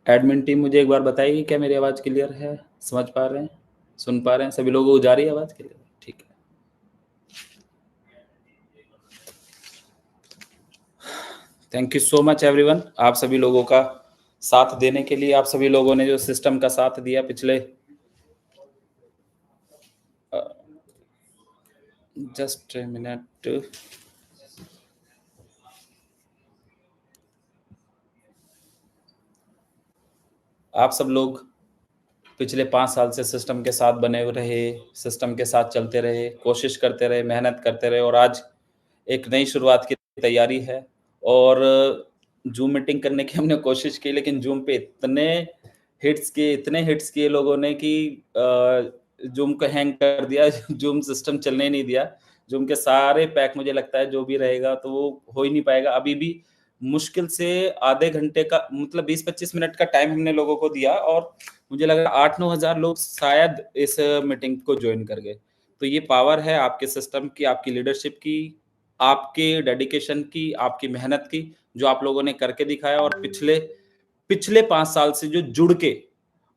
Admin team मुझे एक बार बताइए, क्या मेरी आवाज़ क्लियर है? समझ पा रहे हैं? सुन पा रहे हैं? सभी लोगों को जा रही है आवाज़ क्लियर? ठीक है। Thank you so much everyone, आप सभी लोगों का साथ देने के लिए, आप सभी लोगों ने जो सिस्टम का साथ दिया पिछले जस्ट ए मिनट। आप सब लोग पिछले 5 साल से सिस्टम के साथ बने हुए रहे, सिस्टम के साथ चलते रहे, कोशिश करते रहे, मेहनत करते रहे और आज एक नई शुरुआत की तैयारी है। और ज़ूम मीटिंग करने की हमने कोशिश की, लेकिन ज़ूम पे इतने हिट्स किए लोगों ने कि ज़ूम को हैंग कर दिया, ज़ूम सिस्टम चलने ही नहीं दिया। ज़ूम के सारे पैक मुझे लगता है जो भी रहेगा तो वो हो ही नहीं पाएगा। अभी भी मुश्किल से आधे घंटे का मतलब 20-25 मिनट का टाइम हमने लोगों को दिया और मुझे लग रहा है 8-9 हज़ार लोग शायद इस मीटिंग को जॉइन कर गए। तो ये पावर है आपके सिस्टम की, आपकी लीडरशिप की, आपके डेडिकेशन की, आपकी मेहनत की, जो आप लोगों ने करके दिखाया और पिछले पिछले 5 साल से जो जुड़ के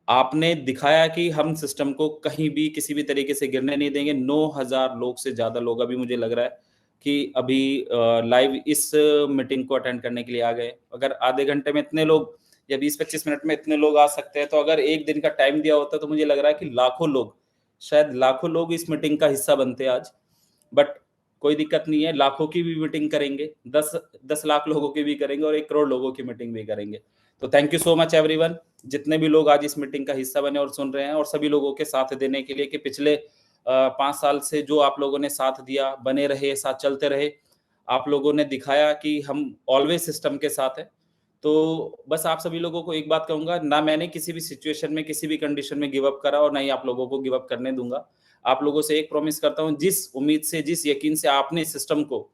आपने दिखाया कि हम सिस्टम को कहीं भी किसी भी तरीके से गिरने नहीं देंगे। 9,000 लोग से ज़्यादा लोग अभी मुझे लग रहा है कि अभी लाइव इस मीटिंग को अटेंड करने के लिए आ गए। अगर आधे घंटे में इतने लोग या 20-25 मिनट में इतने लोग आ सकते हैं, तो अगर 1 दिन का टाइम दिया होता तो मुझे लग रहा है कि लाखों लोग, शायद लाखों लोग इस मीटिंग का हिस्सा बनते आज। बट कोई दिक्कत नहीं है, लाखों की भी मीटिंग करेंगे, 10 लाख लोगों की भी करेंगे और 1 करोड़ लोगों की मीटिंग भी करेंगे। तो thank you so much everyone, जितने भी लोग आज इस मीटिंग का हिस्सा बने और सुन रहे हैं, और सभी लोगों के साथ देने के लिए कि पिछले 5 साल से जो आप लोगों ने साथ दिया, बने रहे, साथ चलते रहे। आप लोगों ने दिखाया कि हम ऑलवेज सिस्टम के साथ हैं। तो बस आप सभी लोगों को एक बात कहूँगा, ना मैंने किसी भी सिचुएशन में, किसी भी कंडीशन में गिव अप करा और ना ही आप लोगों को गिव अप करने दूँगा। आप लोगों से एक प्रॉमिस करता हूँ, जिस उम्मीद से, जिस यकीन से आपने सिस्टम को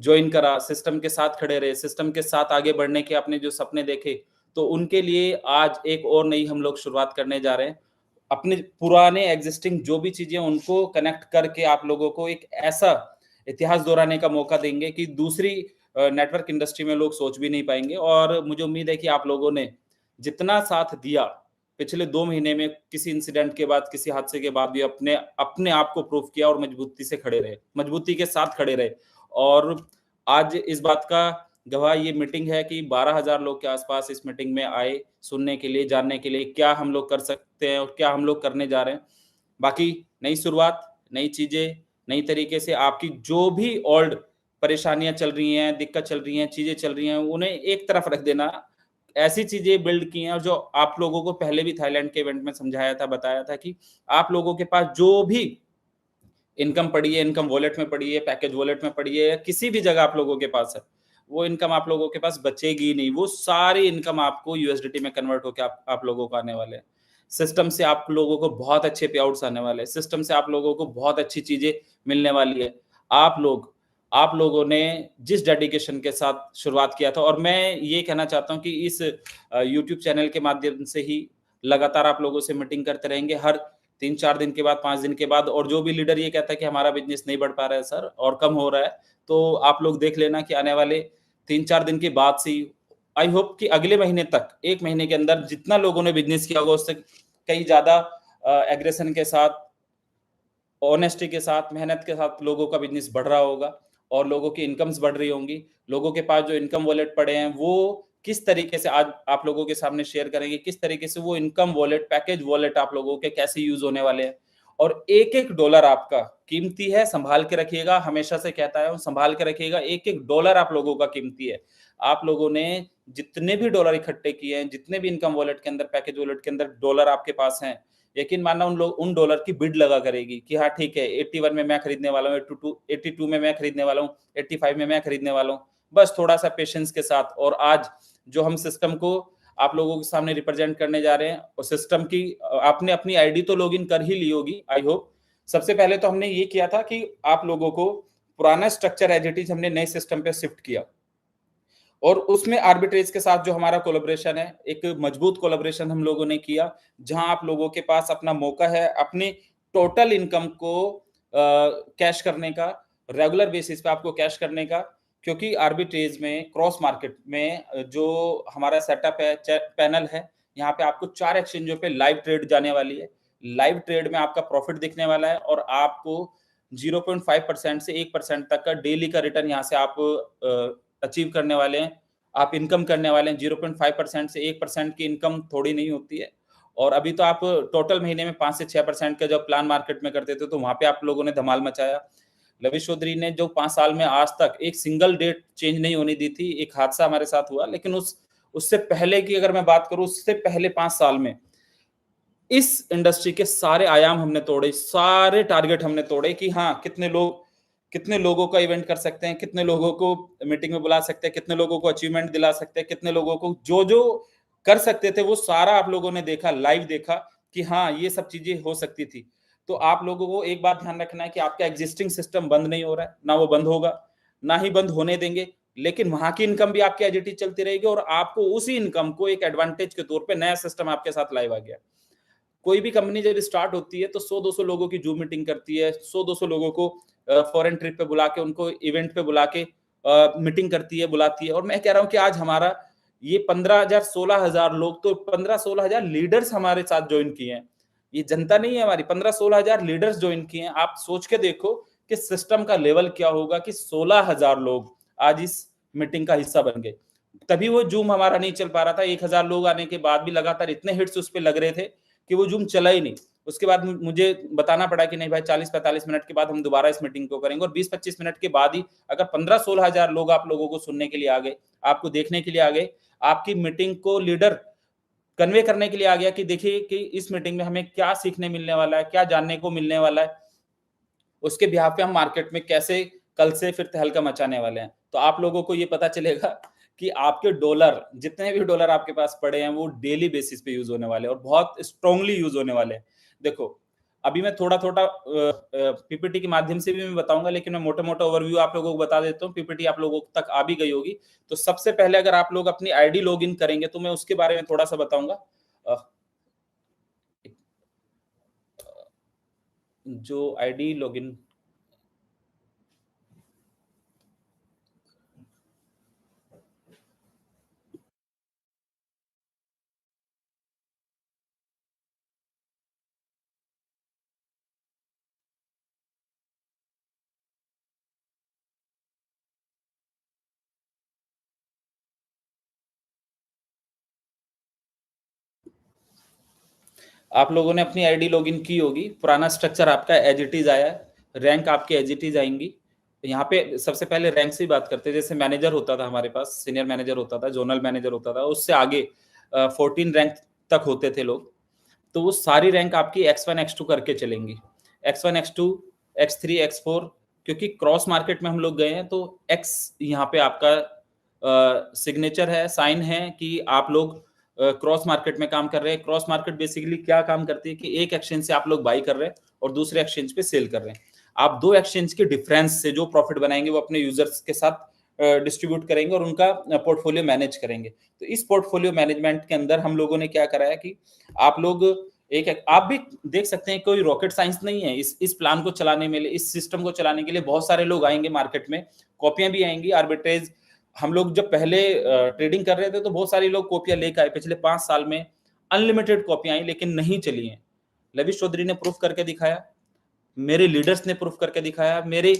जॉइन करा, सिस्टम के साथ खड़े रहे, सिस्टम के साथ आगे बढ़ने के आपने जो सपने देखे, तो उनके लिए आज एक और नई हम लोग शुरुआत करने जा रहे हैं। अपने पुराने एक्जिस्टिंग जो भी चीज़ें हैं, उनको कनेक्ट करके आप लोगों को एक ऐसा इतिहास दोहराने का मौका देंगे कि दूसरी नेटवर्क इंडस्ट्री में लोग सोच भी नहीं पाएँगे। और मुझे उम्मीद है कि आप लोगों ने जितना साथ दिया, पिछले 2 महीने में किसी इंसिडेंट के बाद, किसी हादसे के बाद भी अपने अपने आप को प्रूव किया और मजबूती से खड़े रहे, मजबूती के साथ खड़े रहे। और आज इस बात का गवाह ये मीटिंग है कि 12,000 लोग के आसपास इस मीटिंग में आए, सुनने के लिए, जानने के लिए क्या हम लोग कर सकते हैं और क्या हम लोग करने जा रहे हैं। बाकी नई शुरुआत, नई चीज़ें, नई तरीके से आपकी जो भी ओल्ड परेशानियाँ चल रही हैं, दिक्कत चल रही हैं, चीज़ें चल रही हैं, उन्हें एक तरफ रख देना। ऐसी चीज़ें बिल्ड की हैं और जो आप लोगों को पहले भी थाईलैंड के इवेंट में समझाया था, बताया था कि आप लोगों के पास जो भी इनकम पड़ी है, इनकम वॉलेट में पड़ी है, पैकेज वॉलेट में पड़ी है, या किसी भी जगह आप लोगों के पास है, वो इनकम आप लोगों के पास बचेगी नहीं। वो सारी इनकम आपको यूएसडीटी में कन्वर्ट होके आप लोगों को आने वाले हैं। सिस्टम से आप लोगों को बहुत अच्छे पे-आउट्स आने वाले हैं। सिस्टम से आप लोगों को बहुत अच्छी चीज़ें मिलने वाली है। आप लोगों ने जिस डेडिकेशन के साथ शुरुआत किया था, और मैं ये कहना चाहता हूँ कि इस यूट्यूब चैनल के माध्यम से ही लगातार आप लोगों से मीटिंग करते रहेंगे, हर 3-4 दिन के बाद, 5 दिन के बाद। और जो भी लीडर ये कहता है कि हमारा बिज़नेस नहीं बढ़ पा रहा है सर और कम हो रहा है, तो आप लोग देख लेना कि आने वाले 3-4 दिन के बाद से ही, आई होप कि अगले महीने तक, 1 महीने के अंदर जितना लोगों ने बिज़नेस किया होगा उससे कहीं ज़्यादा एग्रेशन के साथ, ऑनेस्टी के साथ, मेहनत के साथ लोगों का बिज़नेस बढ़ रहा होगा और लोगों की इनकम्स बढ़ रही होंगी। लोगों के पास जो इनकम वॉलेट पड़े हैं, वो किस तरीके से आज आप लोगों के सामने शेयर करेंगे, किस तरीके से वो इनकम वॉलेट, पैकेज वॉलेट आप लोगों के कैसे यूज़ होने वाले हैं। और एक-एक डॉलर आपका कीमती है, सँभाल के रखिएगा, हमेशा से कहता आया हूँ, सँभाल के रखिएगा, एक-एक डॉलर आप लोगों का कीमती है। आप लोगों ने जितने भी डॉलर इकट्ठे किए हैं, जितने भी इनकम वॉलेट के अंदर, पैकेज वॉलेट के अंदर डॉलर आपके पास हैं, यकीन मानना उन डॉलर की बिड लगा करेगी कि हाँ ठीक है, 81 में मैं खरीदने वाला हूँ, 82 में मैं खरीदने वाला हूँ, 85 में मैं खरीदने वाला हूँ। बस थोड़ा-सा पेशेंस के साथ। और आज जो हम सिस्टम को आप लोगों के सामने रिप्रेजेंट करने जा रहे हैं, और सिस्टम की आपने अपनी आईडी तो लॉगिन कर ही ली होगी, आई होप। सबसे पहले तो हमने ये किया था कि आप लोगों को पुराना स्ट्रक्चर एज़ इट इज़ हमने नए सिस्टम पे शिफ्ट किया। और उसमें आर्बिट्रेज के साथ जो हमारा कोलैबोरेशन है, एक मजबूत कोलैबोरेशन हम लोगों ने किया, जहां आप लोगों के पास अपना मौका है अपनी टोटल इनकम को कैश करने का, रेगुलर बेसिस पे आपको कैश करने का। क्योंकि आर्बिट्रेज में, क्रॉस मार्केट में जो हमारा सेटअप है, पैनल है, यहाँ पे आपको 4 एक्सचेंजों पे लाइव ट्रेड जाने वाली है। लाइव ट्रेड में आपका प्रॉफिट दिखने वाला है और आपको 0.5% से 1% तक का डेली का रिटर्न यहाँ से आप अचीव करने वाले हैं। आप इनकम करने वाले हैं। 0.5% से 1% की इनकम थोड़ी नहीं होती है। और अभी तो आप टोटल महीने में 5 से 6% का जब प्लान मार्केट में करते थे, तो वहाँ पे आप लोगों ने धमाल मचाया। लविश चौधरी ने जो 5 साल में आज तक एक सिंगल डेट चेंज नहीं होने दी थी। एक हादसा हमारे साथ हुआ, लेकिन उससे पहले की अगर मैं बात करूँ, उससे पहले 5 साल में इस इंडस्ट्री के सारे आयाम हमने तोड़े, सारे टारगेट हमने तोड़े कि हाँ, कितने लोगों का इवेंट कर सकते हैं, कितने लोगों को मीटिंग में बुला सकते हैं, कितने लोगों को अचीवमेंट दिला सकते हैं, कितने लोगों को जो कर सकते थे, वो सारा आप लोगों ने देखा, लाइव देखा कि हाँ, ये सब चीजें हो सकती थी। तो आप लोगों को एक बात ध्यान रखना है कि आपका एग्जिस्टिंग सिस्टम बंद नहीं हो रहा है, ना वो बंद होगा, ना ही बंद होने देंगे। लेकिन वहां की इनकम भी आपकी एज इट इज चलती रहेगी और आपको उसी इनकम को एक एडवांटेज के तौर पे नया सिस्टम आपके साथ लाइव आ गया। कोई भी कंपनी जब स्टार्ट होती है तो 100-200 लोगों की जूम मीटिंग करती है, 100-200 लोगों को फॉरेन ट्रिप पे बुला के, उनको इवेंट पे बुला के मीटिंग करती है, बुलाती है। और मैं कह रहा हूँ कि आज हमारा ये 15,000 16,000 लोग, तो 15-16,000 लीडर्स हमारे साथ ज्वाइन किए हैं। ये जनता नहीं है हमारी, 15-16,000 लीडर्स ज्वाइन किए हैं। आप सोच के देखो कि सिस्टम का लेवल क्या होगा कि 16,000 लोग आज इस मीटिंग का हिस्सा बन गए। तभी वो जूम हमारा नहीं चल पा रहा था। 1,000 लोग आने के बाद भी लगातार इतने हिट्स उस पे लग रहे थे कि वो जूम चला ही नहीं। उसके बाद मुझे बताना पड़ा कि नहीं भाई, 40-45 मिनट के बाद हम दोबारा इस मीटिंग को करेंगे। और 20-25 मिनट के बाद ही अगर 15-16,000 लोग आप लोगों को सुनने के लिए आ गए, आपको देखने के लिए आ गए, आपकी मीटिंग को लीडर कन्वे करने के लिए आ गया कि देखिए कि इस मीटिंग में हमें क्या सीखने मिलने वाला है, क्या जानने को मिलने वाला है, उसके बिहाफ पे हम मार्केट में कैसे कल से फिर तहलका मचाने वाले हैं। तो आप लोगों को ये पता चलेगा कि आपके डॉलर, जितने भी डॉलर आपके पास पड़े हैं, वो डेली बेसिस पे यूज होने वाले हैं और बहुत स्ट्रांगली यूज होने वाले हैं। देखो, अभी मैं थोड़ा-थोड़ा पीपीटी के माध्यम से भी मैं बताऊंगा, लेकिन मैं मोटा-मोटा ओवरव्यू आप लोगों को बता देता हूँ। पीपीटी आप लोगों तक आ भी गई होगी। तो सबसे पहले अगर आप लोग अपनी आईडी लॉगिन करेंगे, तो मैं उसके बारे में थोड़ा-सा बताऊंगा। अ, जो आईडी लॉगिन आप लोगों ने अपनी आईडी लॉगिन की होगी, पुराना स्ट्रक्चर आपका एज इट इज आया है, रैंक आपकी एज इट इज आएंगी। यहाँ पे सबसे पहले रैंक से ही बात करते हैं। जैसे मैनेजर होता था हमारे पास, सीनियर मैनेजर होता था, जोनल मैनेजर होता था, उससे आगे 14 रैंक तक होते थे लोग। तो वो सारी रैंक आपकी X1 X2 करके चलेंगी। X1 X2 X3 X4, क्योंकि क्रॉस मार्केट में हम लोग गए हैं, तो X यहाँ पे आपका सिग्नेचर है, साइन है कि आप लोग क्रॉस मार्केट में काम कर रहे हैं। क्रॉस मार्केट बेसिकली क्या काम करती है कि एक एक्सचेंज से आप लोग बाई कर रहे हैं और दूसरे एक्सचेंज पे सेल कर रहे हैं। आप दो एक्सचेंज के डिफरेंस से जो प्रॉफिट बनाएंगे, वो अपने यूजर्स के साथ डिस्ट्रीब्यूट करेंगे और उनका पोर्टफोलियो मैनेज करेंगे। तो इस पोर्टफोलियो मैनेजमेंट के अंदर हम लोगों ने क्या कराया कि आप लोग आप भी देख सकते हैं, कोई रॉकेट साइंस नहीं है इस प्लान को चलाने में, इस सिस्टम को चलाने के लिए बहुत सारे लोग आएंगे मार्केट में, कॉपियां भी आएंगी, आर्बिट्रेज। हम लोग जब पहले ट्रेडिंग कर रहे थे, तो बहुत सारे लोग कॉपियां लेकर आए। पिछले 5 साल में अनलिमिटेड कॉपियां आई, लेकिन नहीं चली हैं। लविश चौधरी ने प्रूफ करके दिखाया, मेरे लीडर्स ने प्रूफ करके दिखाया, मेरे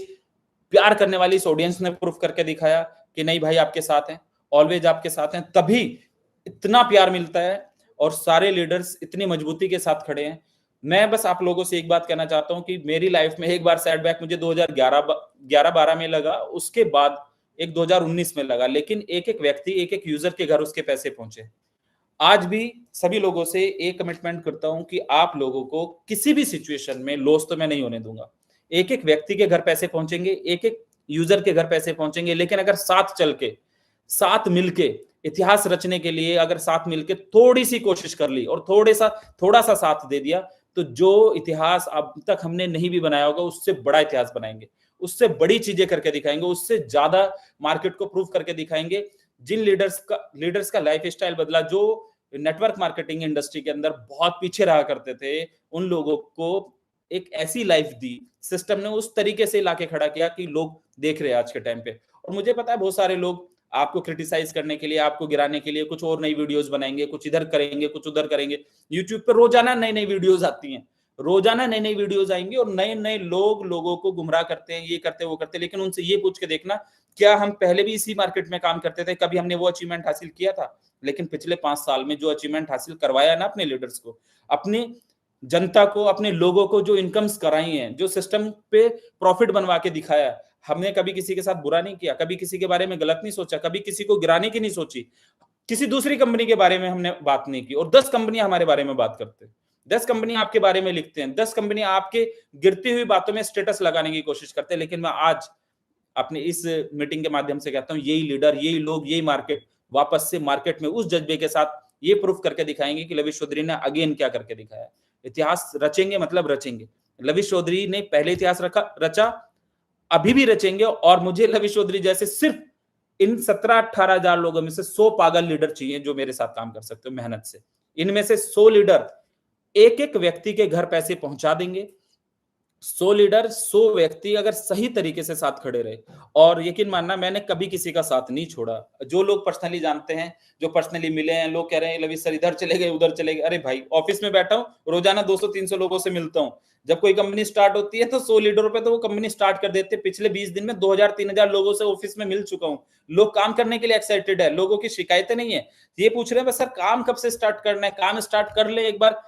प्यार करने वाली इस ऑडियंस ने प्रूफ करके दिखाया कि नहीं भाई, आपके साथ हैं, ऑलवेज आपके साथ हैं। तभी इतना प्यार मिलता है और सारे लीडर्स इतनी मजबूती के साथ खड़े हैं। मैं बस आप लोगों से एक बात कहना चाहता हूं कि मेरी लाइफ में एक बार सेटबैक मुझे 2011-12 में लगा, उसके बाद एक 2019 में लगा, लेकिन एक एक व्यक्ति, एक एक यूजर के घर उसके पैसे पहुंचे। आज भी सभी लोगों से एक कमिटमेंट करता हूं कि आप लोगों को किसी भी सिचुएशन में लॉस तो मैं नहीं होने दूंगा। एक एक व्यक्ति के घर पैसे पहुंचेंगे, एक एक यूजर के घर पैसे पहुंचेंगे, लेकिन अगर साथ चल के, साथ मिलके इतिहास रचने के लिए अगर साथ मिलके थोड़ी सी कोशिश कर ली और थोड़ा सा साथ दे दिया, तो जो इतिहास अब तक हमने नहीं भी बनाया होगा, उससे बड़ा इतिहास बनाएंगे, उससे बड़ी चीजें करके दिखाएंगे, उससे ज्यादा मार्केट को प्रूव करके दिखाएंगे। जिन लीडर्स का लाइफ स्टाइल बदला, जो नेटवर्क मार्केटिंग इंडस्ट्री के अंदर बहुत पीछे रहा करते थे, उन लोगों को एक ऐसी लाइफ दी, सिस्टम ने उस तरीके से लाके खड़ा किया कि लोग देख रहे हैं आज के टाइम पे। और मुझे पता है बहुत सारे लोग आपको क्रिटिसाइज करने के लिए, आपको गिराने के लिए कुछ और नई वीडियोस बनाएंगे, कुछ इधर करेंगे, कुछ उधर करेंगे। यूट्यूब पे रोजाना नई नई वीडियोस आती हैं, रोजाना नई नई वीडियोस आएंगी और नए नए लोग लोगों को गुमराह करते हैं, ये करते हैं वो करते हैं। लेकिन उनसे ये पूछ के देखना, क्या हम पहले भी इसी मार्केट में काम करते थे, कभी हमने वो अचीवमेंट हासिल किया था? लेकिन पिछले 5 साल में जो अचीवमेंट हासिल करवाया ना अपने लीडर्स को, अपनी जनता को, अपने लोगों को जो इनकम्स कराई हैं, जो सिस्टम पे प्रॉफिट बनवा के दिखाया, हमने कभी किसी के साथ बुरा नहीं किया, कभी किसी के बारे में गलत नहीं सोचा, कभी किसी को गिराने की नहीं सोची, किसी दूसरी कंपनी के बारे में हमने बात नहीं की। और 10 कंपनियां हमारे बारे में बात करते हैं, 10 कंपनी आपके बारे में लिखते हैं, 10 कंपनी आपके गिरती हुई बातों में स्टेटस लगाने की कोशिश करते हैं। लेकिन मैं आज अपनी इस मीटिंग के माध्यम से कहता हूं, यही लीडर, यही लोग, यही मार्केट वापस से मार्केट में उस जज्बे के साथ ये प्रूफ करके दिखाएंगे कि लविश चौधरी ने अगेन क्या करके दिखाया। इतिहास रचेंगे, मतलब रचेंगे। लविश चौधरी ने पहले इतिहास रचा, अभी भी रचेंगे। और मुझे लविश चौधरी जैसे सिर्फ इन 17-18 हजार लोगों में से 100 पागल लीडर चाहिए जो मेरे साथ काम कर सकते हो मेहनत से। इनमें से 100 लीडर एक एक व्यक्ति के घर पैसे पहुंचा देंगे। 100 लीडर, 100 व्यक्ति अगर सही तरीके से साथ खड़े रहे, और यकीन मानना मैंने कभी किसी का साथ नहीं छोड़ा। जो लोग पर्सनली जानते हैं, जो पर्सनली मिले हैं, लोग कह रहे हैं लविश सर इधर चले गए, उधर चले गए। अरे भाई, ऑफिस में बैठा हूं, रोजाना 200-300 लोगों से मिलता हूं। जब कोई कंपनी स्टार्ट होती है तो 100 लीडरों पे तो वो कंपनी स्टार्ट कर देते हैं। पिछले 20 दिन में 2000-3000 लोगों से ऑफिस में मिल चुका हूं। लोग काम करने के लिए एक्साइटेड है, लोगों की शिकायतें नहीं है। ये पूछ रहे हैं बस सर काम कब से स्टार्ट करना है, काम स्टार्ट कर ले एक बार,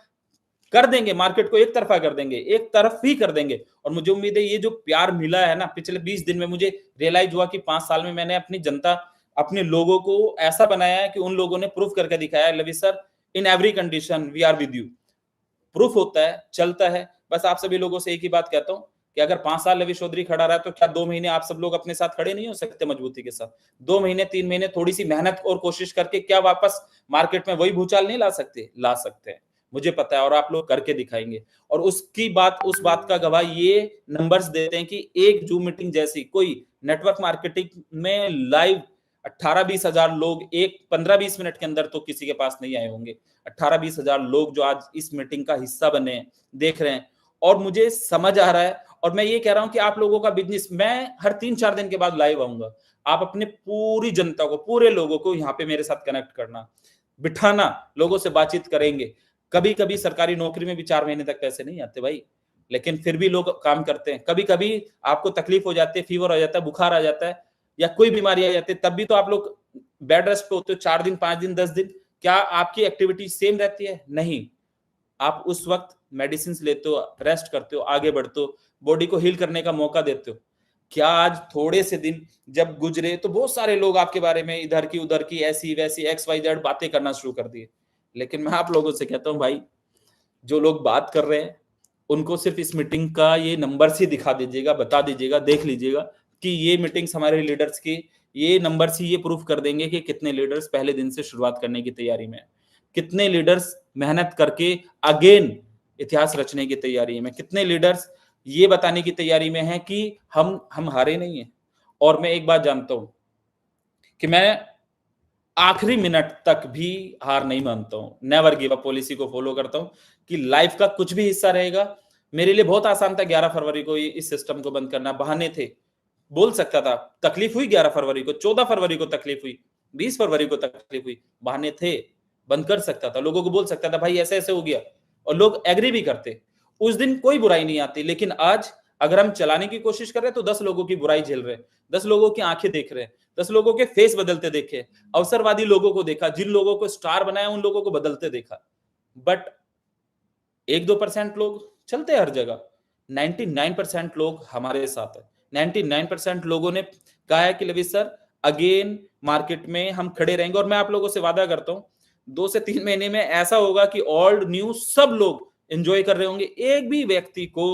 कर देंगे, मार्केट को एक तरफा कर देंगे, एक तरफ ही कर देंगे। और मुझे उम्मीद है ये जो प्यार मिला है ना पिछले 20 दिन में, मुझे रियलाइज हुआ कि 5 साल में मैंने अपनी जनता, अपने लोगों को ऐसा बनाया है कि उन लोगों ने प्रूफ करके दिखाया है, Lavish sir in every condition we are with you. Proof होता है, चलता है। बस आप सभी लोगों से एक ही बात कहता हूं कि अगर 5 साल लविश चौधरी खड़ा रहा तो क्या 2 महीने आप सब लोग अपने साथ खड़े नहीं हो सकते मजबूती के साथ? 2 महीने, 3 महीने थोड़ी सी मेहनत और कोशिश करके क्या वापस मार्केट में वही भूचाल नहीं ला सकते? ला सकते हैं, मुझे पता है, और आप लोग करके दिखाएंगे। और उसकी बात, उस बात का गवाह ये नंबर्स देते हैं कि एक जूम मीटिंग जैसी कोई नेटवर्क मार्केटिंग में लाइव 18-20 हजार लोग एक 15-20 मिनट के अंदर तो किसी के पास नहीं आए होंगे। 18-20 हजार लोग जो आज इस मीटिंग का हिस्सा बने हैं, देख रहे हैं। और मुझे समझ आ रहा है, और मैं ये कह रहा हूं कि आप लोगों का बिजनेस, मैं हर 3-4 दिन के बाद लाइव आऊंगा। आप अपने पूरी जनता को, पूरे लोगों को यहाँ पे मेरे साथ कनेक्ट करना, बिठाना, लोगों से बातचीत करेंगे। कभी कभी सरकारी नौकरी में भी 4 महीने तक पैसे नहीं आते भाई, लेकिन फिर भी लोग काम करते हैं। कभी कभी आपको तकलीफ हो जाती है, फीवर हो जाता है, बुखार आ जाता है, या कोई बीमारी आ जाती है, तब भी तो आप लोग बेड रेस्ट पे होते हो 4 दिन, 5 दिन, 10 दिन। क्या आपकी एक्टिविटी सेम रहती है? नहीं। आप उस वक्त मेडिसिन लेते हो, रेस्ट करते हो, आगे बढ़ते हो, बॉडी को हील करने का मौका देते हो। क्या आज थोड़े से दिन जब गुजरे तो बहुत सारे लोग आपके बारे में इधर की उधर की, ऐसी वैसी XYZ बातें करना शुरू कर दिए। लेकिन मैं आप लोगों से कहता हूं भाई, जो लोग बात कर रहे हैं उनको सिर्फ इस मीटिंग का ये नंबर ही दिखा दीजिएगा, बता दीजिएगा, देख लीजिएगा कि ये मीटिंग्स हमारे लीडर्स की, ये नंबर्स ही ये प्रूफ कर देंगे कि कितने लीडर्स पहले दिन से शुरुआत करने की तैयारी में है, कितने लीडर्स मेहनत करके अगेन इतिहास रचने की तैयारी में, कितने लीडर्स ये बताने की तैयारी में हैं कि हम हारे नहीं है। और मैं एक बात जानता हूं कि मैं आखिरी मिनट तक भी हार नहीं मानता हूं, नेवर गिव अप पॉलिसी को फॉलो करता हूं कि लाइफ का कुछ भी हिस्सा रहेगा। मेरे लिए बहुत आसान था 11 फरवरी को इस सिस्टम को बंद करना, बहाने थे, बोल सकता था। तकलीफ हुई 11 फरवरी को, 14 फरवरी को तकलीफ हुई, 20 फरवरी को तकलीफ हुई, बहाने थे, बंद कर सकता था, लोगों को बोल सकता था भाई ऐसे ऐसे हो गया, और लोग एग्री भी करते, उस दिन कोई बुराई नहीं आती। लेकिन आज अगर हम चलाने की कोशिश कर रहे हैं तो 10 लोगों की बुराई झेल रहे हैं, 10 लोगों की आंखें देख रहे हैं, 10 लोगों के फेस बदलते देखे, अवसरवादी लोगों को देखा, जिन लोगों को स्टार बनाया उन लोगों को बदलते देखा। बट 1-2% लोग चलते हैं हर जगह, 99% लोग हमारे साथ है। 99% लोगों ने कहा है कि लविश सर अगेन मार्केट में हम खड़े रहेंगे। और मैं आप लोगों से वादा करता हूं 2 से 3 महीने में ऐसा होगा कि ओल्ड न्यू सब लोग एंजॉय कर रहे होंगे। एक भी व्यक्ति को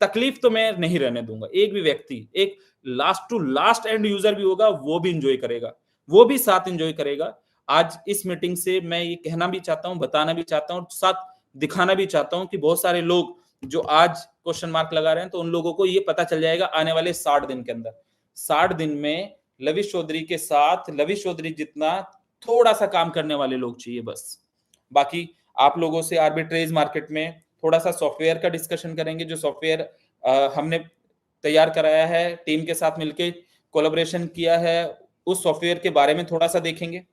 तकलीफ तो मैं नहीं रहने दूंगा, एक भी व्यक्ति, एक last to last end user भी होगा, वो भी एंजॉय करेगा, वो भी साथ एंजॉय करेगा। आज इस मीटिंग से मैं ये कहना भी चाहता हूं, बताना भी चाहता हूं, साथ दिखाना भी चाहता हूं कि बहुत सारे लोग जो आज क्वेश्चन मार्क लगा रहे हैं, तो उन लोगों को ये पता चल जाएगा आने वाले 60 दिन के अंदर। 60 दिन में लविश चौधरी के साथ लविश चौधरी जितना थोड़ा सा काम करने वाले लोग चाहिए बस। बाकी आप लोगों से आर्बिट्रेज मार्केट में थोड़ा सा सॉफ्टवेयर का डिस्कशन करेंगे, जो सॉफ्टवेयर हमने तैयार कराया है, टीम के साथ मिलकर कोलैबोरेशन किया है, उस सॉफ्टवेयर के बारे में थोड़ा सा देखेंगे।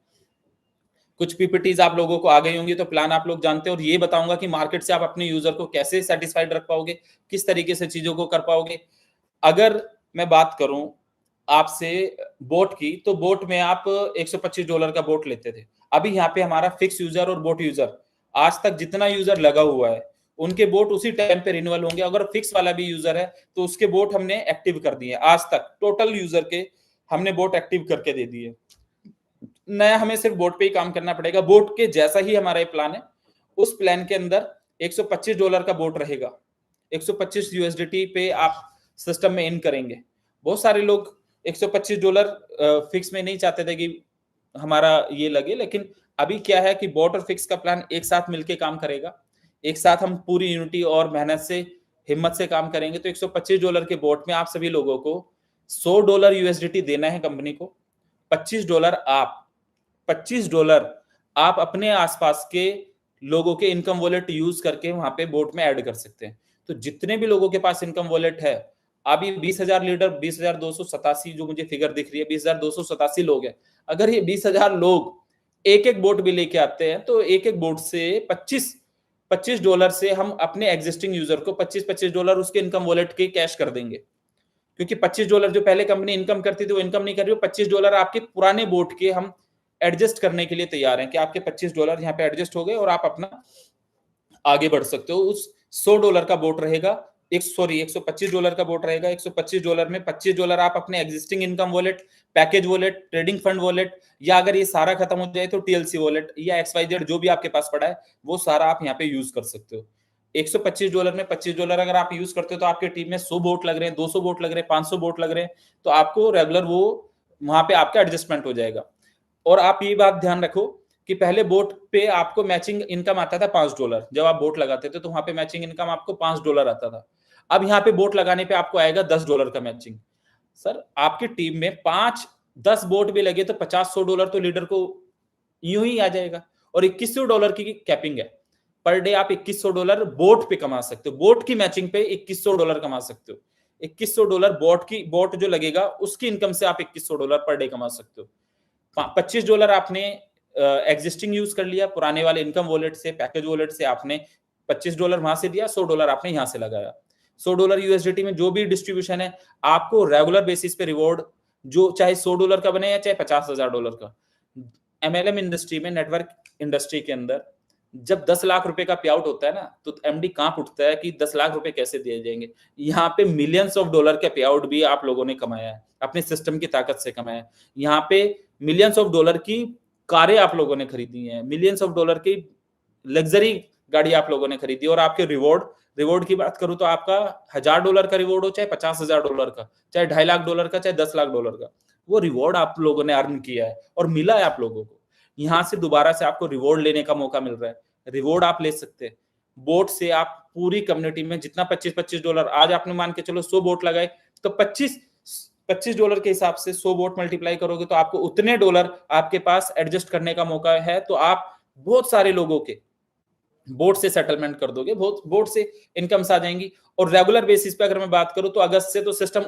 कुछ पीपीटीज आप लोगों को आ गई होंगी, तो प्लान आप लोग जानते हैं, और ये बताऊंगा कि मार्केट से आप अपने यूजर को कैसे सेटिस्फाइड रख पाओगे, किस तरीके से चीजों को कर पाओगे। अगर मैं बात करूं आपसे बोट की, तो बोट में आप $125 का बोट लेते थे। अभी यहाँ पे हमारा फिक्स यूजर और बोट यूजर, आज तक जितना यूजर लगा हुआ है उनके बोट उसी टाइम पे रिन्यूअल होंगे। अगर फिक्स वाला भी यूजर है तो उसके बोट हमने एक्टिव कर दिए। आज तक टोटल यूजर के हमने बोट एक्टिव करके दे दिए। नया हमें सिर्फ बोट पे ही काम करना पड़ेगा। बोट के जैसा ही हमारा ये प्लान है, उस प्लान के अंदर $125 का बोट रहेगा। 125 USDT पे आप सिस्टम में इन करेंगे। बहुत सारे लोग $125 फिक्स में नहीं चाहते थे कि हमारा ये लगे, लेकिन अभी क्या है कि बोट और फिक्स का प्लान एक साथ मिलके काम करेगा। एक साथ हम पूरी यूनिटी और मेहनत से, हिम्मत से काम करेंगे। तो $125 के बोट में आप सभी लोगों को $100 USDT देना है कंपनी को। $25 आप अपने आसपास के लोगों के इनकम वॉलेट यूज करके वहां पे बोट में ऐड कर सकते हैं। तो जितने भी लोगों के पास इनकम वॉलेट है, अभी 20,000 लीडर, 20,287 जो मुझे फिगर दिख रही है, 20,287 लोग हैं। अगर ये 20,000 लोग एक एक बोट भी लेके आते हैं, तो एक एक बोट से $25 से हम अपने एग्जिस्टिंग यूजर को $25 उसके इनकम वॉलेट के कैश कर देंगे। क्योंकि $25 जो पहले कंपनी इनकम करती थी वो इनकम नहीं कर रही। $25 आपके पुराने बोट के हम एडजस्ट करने के लिए तैयार हैं कि आपके $25 यहाँ पे एडजस्ट हो गए और आप अपना आगे बढ़ सकते हो। उस $100 का बोट रहेगा, $125 का बोट रहेगा। $125 में $25 आप अपने existing income wallet, package wallet, trading fund wallet, या अगर ये सारा खत्म हो जाए तो TLC वॉलेट या XYZ जो भी आपके पास पड़ा है वो सारा आप यहाँ पे यूज कर सकते हो। $125 में $25 अगर आप यूज करते हो तो आपकी टीम में 100 बोट लग रहे हैं, 200 बोट लग रहे हैं, 500 बोट लग रहे हैं, तो आपको रेगुलर वो वहां पे आपका एडजस्टमेंट हो जाएगा। और आप ये बात ध्यान रखो कि पहले बोट पे आपको मैचिंग इनकम आता था $5। जब आप बोट लगाते थे तो वहां पे मैचिंग इनकम आपको $5 आता था। अब यहाँ पे बोट लगाने पे आपको आएगा $10 का मैचिंग। सर आपकी टीम में 5-10 बोट भी लगे तो $50-100 तो लीडर को यूं ही आ जाएगा। और $2100 की कैपिंग है। पर डे आप $2100 बोट पे कमा सकते हो। बोट की मैचिंग पे $2100 कमा सकते हो। $2100 बोट जो लगेगा उसकी इनकम से आप $2100 पर डे कमा सकते हो। $25 आपने एग्जिस्टिंग यूज कर लिया, पुराने वाले इनकम वॉलेट से, पैकेज वॉलेट से आपने $25 वहां से दिया, $100 आपने यहां से लगाया। $100 USDT में जो भी डिस्ट्रीब्यूशन है आपको रेगुलर बेसिस पे रिवॉर्ड, जो चाहे $100 का बने या चाहे $50,000 का। MLM इंडस्ट्री में, नेटवर्क इंडस्ट्री के अंदर जब 10 लाख रुपए का पे आउट होता है ना, तो MD कांप उठता है कि 10 लाख रुपए कैसे दिए जाएंगे। यहाँ पे मिलियंस ऑफ डॉलर का पे आउट भी आप लोगों ने कमाया है, अपने सिस्टम की ताकत से कमाया है। यहाँ पे मिलियंस ऑफ डॉलर की कारें आप लोगों ने खरीदी हैं, मिलियंस ऑफ डॉलर की लग्जरी गाड़ी आप लोगों ने खरीदी। और आपके रिवॉर्ड की बात करूं तो आपका $1000 का रिवॉर्ड हो, चाहे $50,000 का, चाहे $2.5 लाख का, चाहे $10 लाख का, वो रिवॉर्ड आप लोगों ने अर्न किया है और मिला है आप लोगों को। यहां से दोबारा से आपको रिवॉर्ड लेने का मौका मिल रहा है। रिवॉर्ड आप ले सकते हैं बोट से। आप पूरी कम्युनिटी में जितना $25 आज आपने मान के चलो 100 बोट लगाए, तो $25 के हिसाब से 100 बोट मल्टीप्लाई करोगे तो आपको उतने डॉलर आपके पास एडजस्ट करने का मौका है। तो आप बहुत सारे लोगों के बोट से सेटलमेंट कर दोगे, बहुत बोट से इनकम्स आ जाएंगी। और रेगुलर बेसिस पे अगर मैं बात करूं तो अगस्त से तो system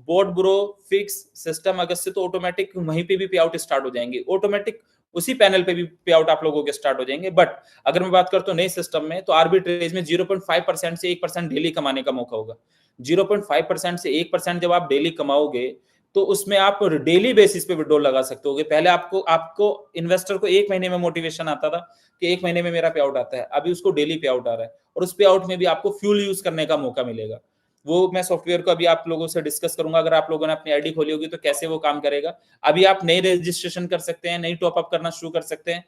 bot bro fix system अगस्त से तो ऑटोमेटिक वहीं पे भी पे आउट स्टार्ट हो जाएंगे, ऑटोमेटिक उसी पैनल पे भी पे आउट आप लोगों के स्टार्ट हो जाएंगे। बट अगर मैं बात करता हूं नए सिस्टम में, तो आर्बिट्रेज में 0.5% से 1% डेली कमाने का मौका होगा। 0.5% से 1% जब आप डेली कमाओगे तो उसमें आप डेली बेसिस पे विड्रॉल लगा सकते हो। पहले आपको इन्वेस्टर को 1 महीने में मोटिवेशन आता था कि 1 महीने में मेरा पे आउट आता है, अभी उसको डेली पे आउट आ रहा है। और उस पे आउट में भी आपको फ्यूल यूज करने का मौका मिलेगा। वो मैं सॉफ्टवेयर को अभी आप लोगों से डिस्कस करूंगा। अगर आप लोगों ने अपनी आईडी खोली होगी तो कैसे वो काम करेगा। अभी आप नई रजिस्ट्रेशन कर सकते हैं, नई टॉप अप करना शुरू कर सकते हैं।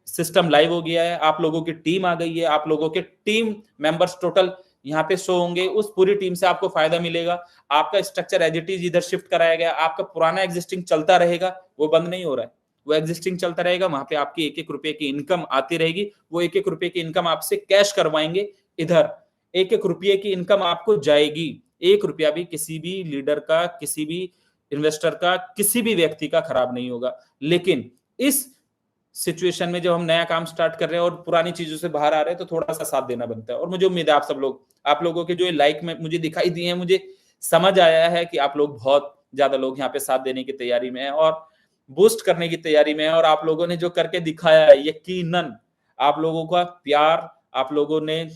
सिस्टम लाइव हो गया है, आप लोगों की टीम आ गई है, आप लोगों के टीम मेंबर्स टोटल यहाँ पे शो होंगे। उस पूरी टीम से आपको फायदा मिलेगा। आपका स्ट्रक्चर एज इट इज इधर शिफ्ट कराया गया, आपका पुराना एग्जिस्टिंग चलता रहेगा, वो बंद नहीं हो रहा है, वो एग्जिस्टिंग चलता रहेगा। वहां पे आपकी ₹1-1 की इनकम आती रहेगी। वो ₹1-1 की इनकम आपसे कैश करवाएंगे। इधर ₹1-1 की इनकम आपको जाएगी। ₹1 भी किसी भी लीडर का, किसी भी इन्वेस्टर का, किसी भी व्यक्ति का खराब नहीं होगा। लेकिन इस सिचुएशन में जब हम नया काम स्टार्ट कर रहे हैं और पुरानी चीजों से बाहर आ रहे हैं, तो थोड़ा सा साथ देना बनता है। और मुझे उम्मीद है आप लोगों के जो लाइक में मुझे दिखाई दिए हैं, मुझे समझ आया है कि आप लोग बहुत ज़्यादा लोग यहाँ पे साथ देने की तैयारी में हैं और बूस्ट करने की तैयारी में हैं और आप लोगों ने जो करके दिखाया है, यकीनन आप लोगों का प्यार, आप लोगों ने